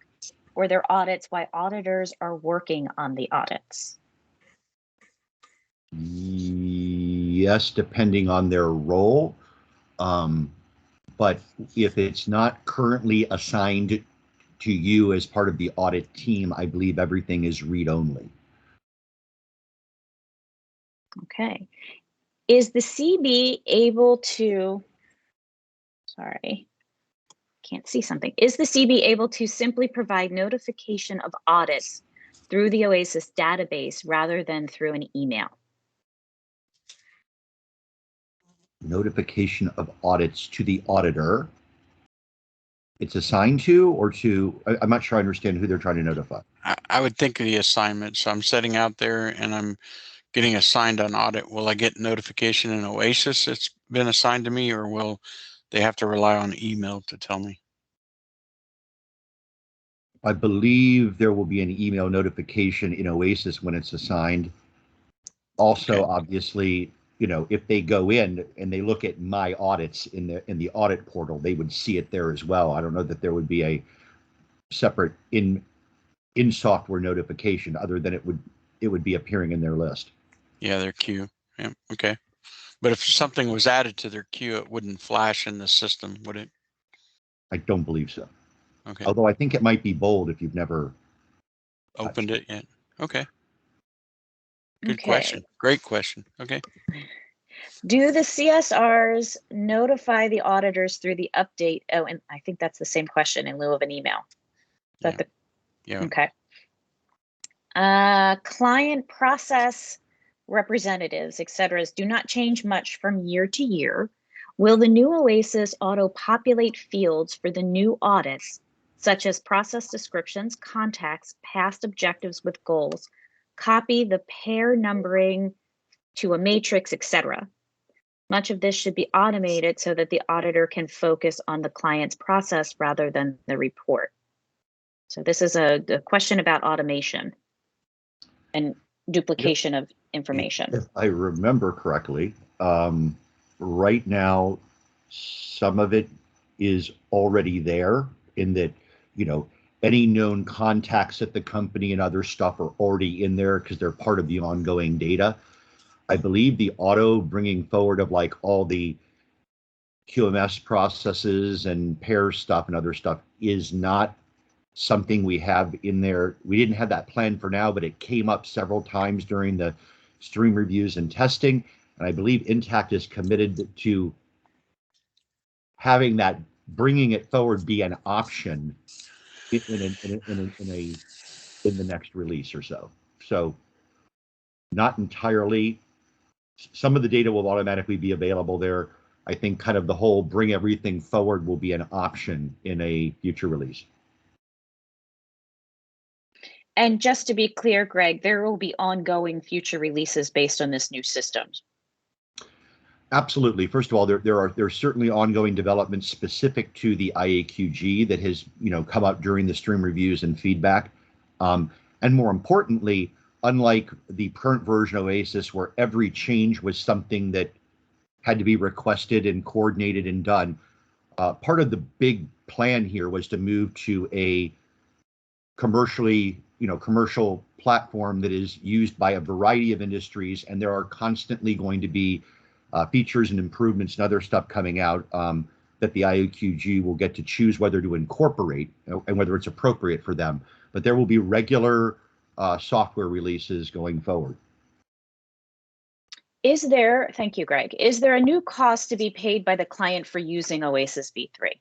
or their audits while auditors are working on the audits?
Yes, depending on their role. But if it's not currently assigned to you as part of the audit team, I believe everything is read-only.
Okay. Is the CB able to, can't see something. Is the CB able to simply provide notification of audits through the OASIS database rather than through an email?
Notification of audits to the auditor. It's assigned to, or to, I'm not sure I understand who they're trying to notify.
I would think of the assignment. So I'm setting out there and I'm getting assigned on audit. Will I get notification in OASIS it's been assigned to me, or will they have to rely on email to tell me?
I believe there will be an email notification in OASIS when it's assigned. Also,
Okay.
obviously, you know, if they go in and they look at my audits in the audit portal, they would see it there as well. I don't know that there would be a separate in software notification other than it would be appearing in their list.
Yeah, their queue. Yeah. Okay. But if something was added to their queue, it wouldn't flash in the system, would it?
I don't believe so.
Okay.
Although I think it might be bold if you've never
Opened it yet. Okay. Good
Okay.
question. Great question. Okay.
Do the CSRs notify the auditors through the update? Oh, and I think that's the same question in lieu of an email. Is that
Yeah.
Okay. Client process representatives, et cetera, do not change much from year to year. Will the new OASIS auto-populate fields for the new audits, such as process descriptions, contacts, past objectives with goals, copy the pair numbering to a matrix, etc.? Much of this should be automated so that the auditor can focus on the client's process rather than the report. So this is a question about automation and duplication of information.
If I remember correctly, right now, some of it is already there in that, you know, any known contacts at the company and other stuff are already in there because they're part of the ongoing data. I believe the auto bringing forward of like all the QMS processes and pair stuff and other stuff is not something we have in there. We didn't have that planned for now, but it came up several times during the stream reviews and testing. And I believe Intact is committed to having that, bringing it forward be an option in the next release or so. So not entirely. Some of the data will automatically be available there. I think kind of the whole bring everything forward will be an option in a future release.
And just to be clear, Greg, there will be ongoing future releases based on this new system.
Absolutely. First of all, there's certainly ongoing developments specific to the IAQG that has, you know, come up during the stream reviews and feedback. And more importantly, unlike the current version of OASIS, where every change was something that had to be requested and coordinated and done, part of the big plan here was to move to a commercial platform that is used by a variety of industries, and there are constantly going to be features and improvements and other stuff coming out that the IAQG will get to choose whether to incorporate and whether it's appropriate for them. But there will be regular software releases going forward.
Is there, thank you, Greg, is there a new cost to be paid by the client for using OASIS v3?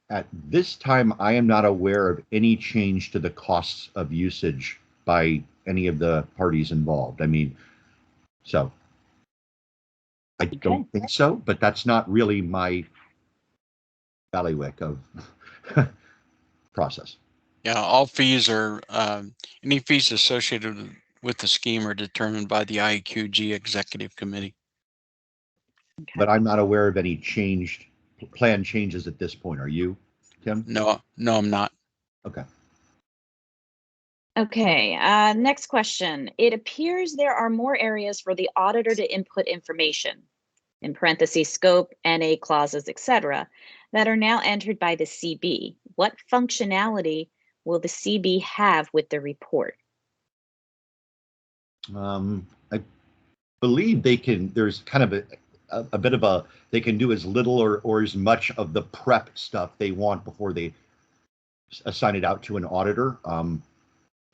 At this time, I am not aware of any change to the costs of usage by any of the parties involved. I mean, so I don't think so, but that's not really my bailiwick of process.
Yeah, all fees are, any fees associated with the scheme are determined by the IAQG Executive Committee.
Okay.
But I'm not aware of any plan changes at this point. Are you, Tim?
No, I'm not.
Okay.
Okay, next question. It appears there are more areas for the auditor to input information, in parentheses, scope, NA clauses, etc., that are now entered by the CB. What functionality will the CB have with the report?
I believe they can, there's kind of a bit of a, they can do as little or as much of the prep stuff they want before they assign it out to an auditor.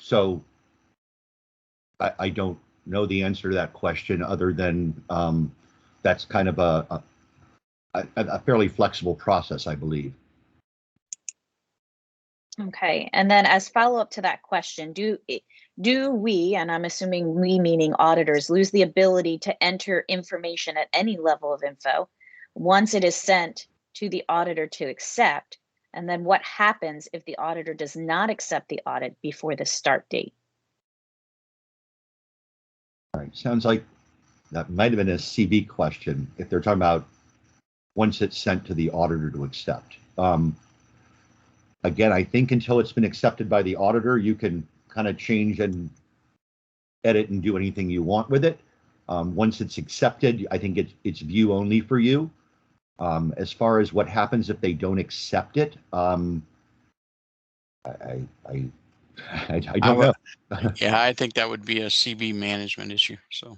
So I don't know the answer to that question other than that's kind of a fairly flexible process, I believe.
Okay, and then as follow-up to that question, do we, and I'm assuming we meaning auditors, lose the ability to enter information at any level of info once it is sent to the auditor to accept? And then what happens if the auditor does not accept the audit before the start date?
All right, sounds like that might have been a CB question if they're talking about once it's sent to the auditor to accept. Again, I think until it's been accepted by the auditor, you can kind of change and edit and do anything you want with it. Once it's accepted, I think it's view only for you. As far as what happens if they don't accept it, I don't know.
Yeah, I think that would be a CB management issue. So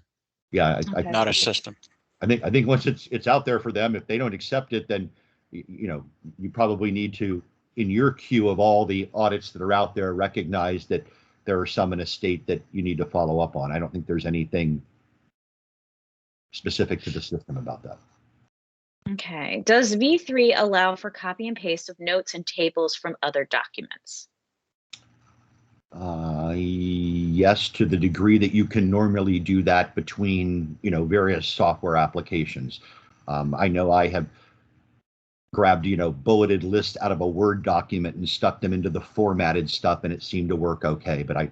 yeah,
Okay.
not a system.
I think once it's out there for them, if they don't accept it, then you probably need to, in your queue of all the audits that are out there, recognize that there are some in a state that you need to follow up on. I don't think there's anything specific to the system about that.
Okay, does V3 allow for copy and paste of notes and tables from other documents?
yes, to the degree that you can normally do that between, various software applications. I know I have grabbed, bulleted lists out of a Word document and stuck them into the formatted stuff, and it seemed to work okay. But I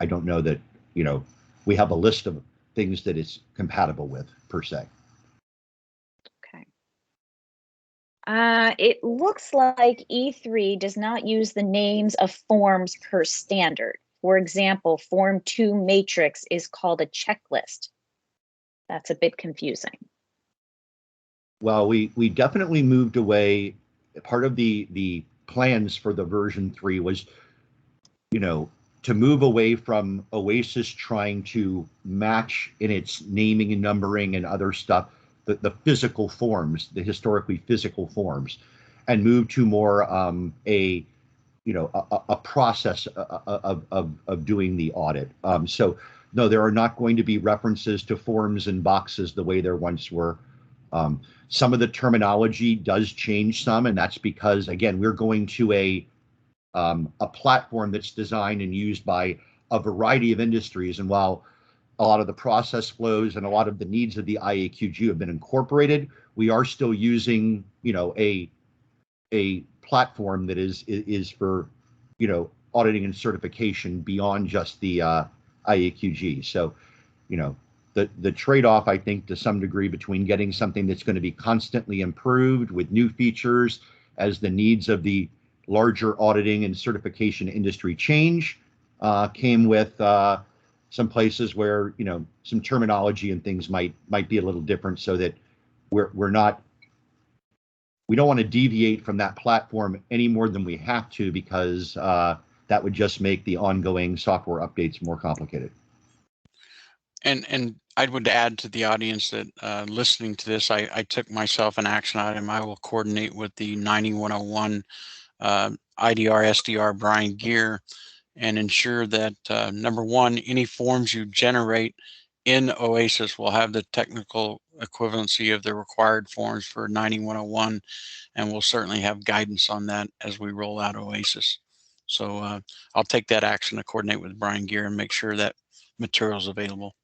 don't know that, we have a list of things that it's compatible with per se.
Okay. It looks like E3 does not use the names of forms per standard. For example, Form 2 matrix is called a checklist. That's a bit confusing.
Well, we definitely moved away. Part of the plans for the version 3 was, to move away from OASIS trying to match in its naming and numbering and other stuff, the physical forms, the historically physical forms, and move to more a process of doing the audit. So no, there are not going to be references to forms and boxes the way there once were. Some of the terminology does change some, and that's because, again, we're going to a platform that's designed and used by a variety of industries. And while a lot of the process flows and a lot of the needs of the IAQG have been incorporated, we are still using, a platform that is for, auditing and certification beyond just the IAQG. So, the trade-off, I think, to some degree between getting something that's going to be constantly improved with new features as the needs of the larger auditing and certification industry change, came with some places where, some terminology and things might be a little different, so that we don't want to deviate from that platform any more than we have to, because that would just make the ongoing software updates more complicated.
And I would add to the audience that listening to this, I took myself an action item. I will coordinate with the 9101 IDR SDR Brian Gear and ensure that number one, any forms you generate in OASIS will have the technical equivalency of the required forms for 9101, and we'll certainly have guidance on that as we roll out OASIS. So I'll take that action to coordinate with Brian Gear and make sure that material is available.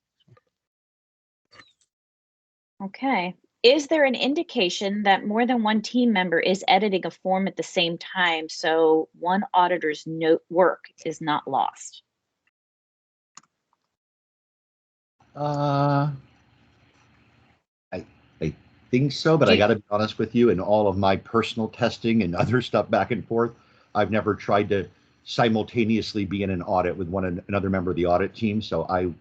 Okay. Is there an indication that more than one team member is editing a form at the same time, so one auditor's note work is not lost?
I think so, but I got to be honest with you, in all of my personal testing and other stuff back and forth, I've never tried to simultaneously be in an audit with another member of the audit team. So I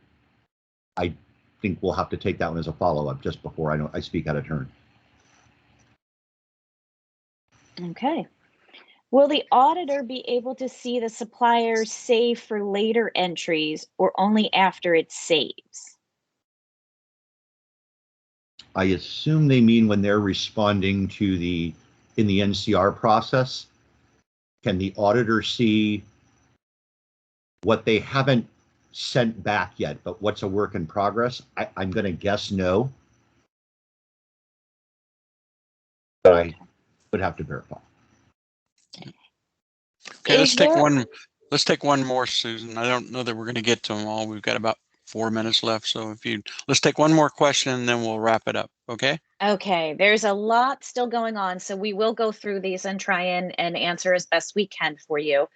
think we'll have to take that one as a follow-up just before I speak out of turn.
Okay. Will the auditor be able to see the supplier save for later entries or only after it saves?
I assume they mean when they're responding to in the NCR process. Can the auditor see what they haven't sent back yet, but what's a work in progress? I'm going to guess no, but I would have to verify.
Okay, let's take one more, Susan. I don't know that we're going to get to them all. We've got about 4 minutes left. So let's take one more question and then we'll wrap it up. Okay.
Okay, there's a lot still going on, so we will go through these and try and answer as best we can for you.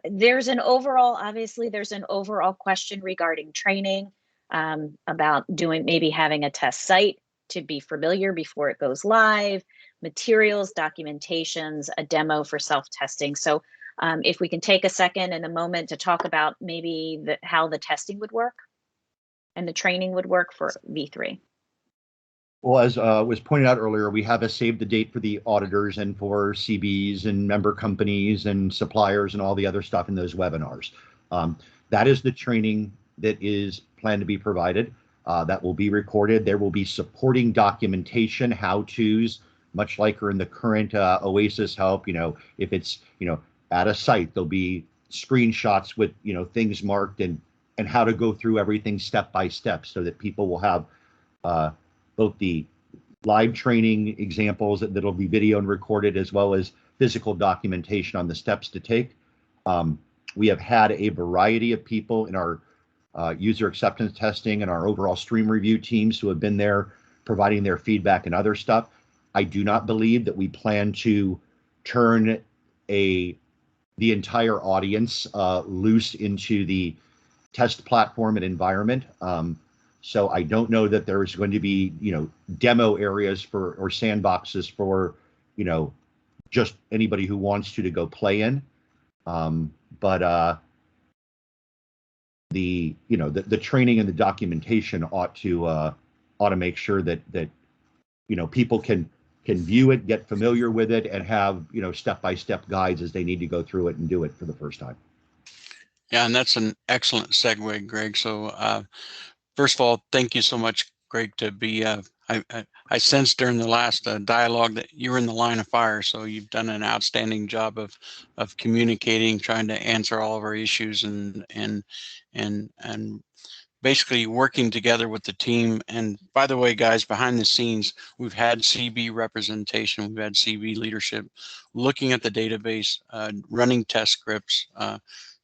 There's an overall question regarding training, about maybe having a test site to be familiar before it goes live, materials, documentations, a demo for self-testing. So if we can take a second and a moment to talk about maybe how the testing would work and the training would work for V3.
Well, as was pointed out earlier, we have a save the date for the auditors and for CBs and member companies and suppliers and all the other stuff in those webinars. That is the training that is planned to be provided. That will be recorded. There will be supporting documentation, how-tos, much like are in the current OASIS help. If it's, at a site, there'll be screenshots with, things marked and how to go through everything step by step, so that people will have both the live training examples that'll be video and recorded, as well as physical documentation on the steps to take. We have had a variety of people in our user acceptance testing and our overall stream review teams who have been there providing their feedback and other stuff. I do not believe that we plan to turn the entire audience loose into the test platform and environment. So I don't know that there is going to be, demo areas or sandboxes for, just anybody who wants to go play in. But the training and the documentation ought to make sure that people can view it, get familiar with it, and have step-by-step guides as they need to go through it and do it for the first time.
Yeah, and that's an excellent segue, Greg. So first of all, thank you so much, Greg, to be. I sensed during the last dialogue that you were in the line of fire, so you've done an outstanding job of communicating, trying to answer all of our issues, and basically working together with the team. And by the way, guys, behind the scenes, we've had CB representation, we've had CB leadership looking at the database, running test scripts,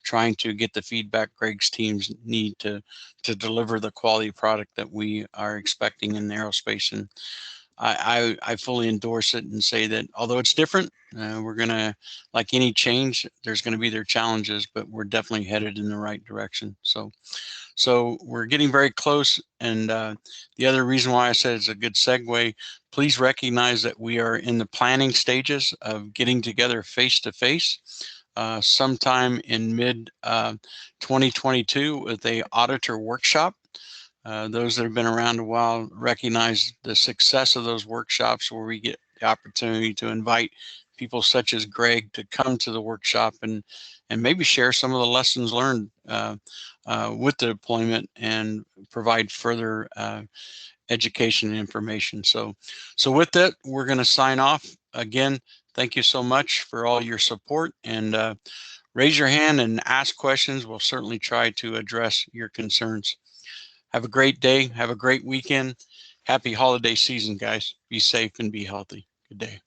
trying to get the feedback Greg's teams need to deliver the quality product that we are expecting in aerospace. And I fully endorse it and say that although it's different, we're gonna, like any change, there's gonna be their challenges, but we're definitely headed in the right direction. So we're getting very close. And the other reason why I said it's a good segue, please recognize that we are in the planning stages of getting together face to face sometime in mid 2022 with a auditor workshop. Those that have been around a while recognize the success of those workshops where we get the opportunity to invite people such as Greg to come to the workshop and maybe share some of the lessons learned with the deployment and provide further education and information. So with that, we're going to sign off. Again, thank you so much for all your support, and raise your hand and ask questions. We'll certainly try to address your concerns. Have a great day. Have a great weekend. Happy holiday season, guys. Be safe and be healthy. Good day.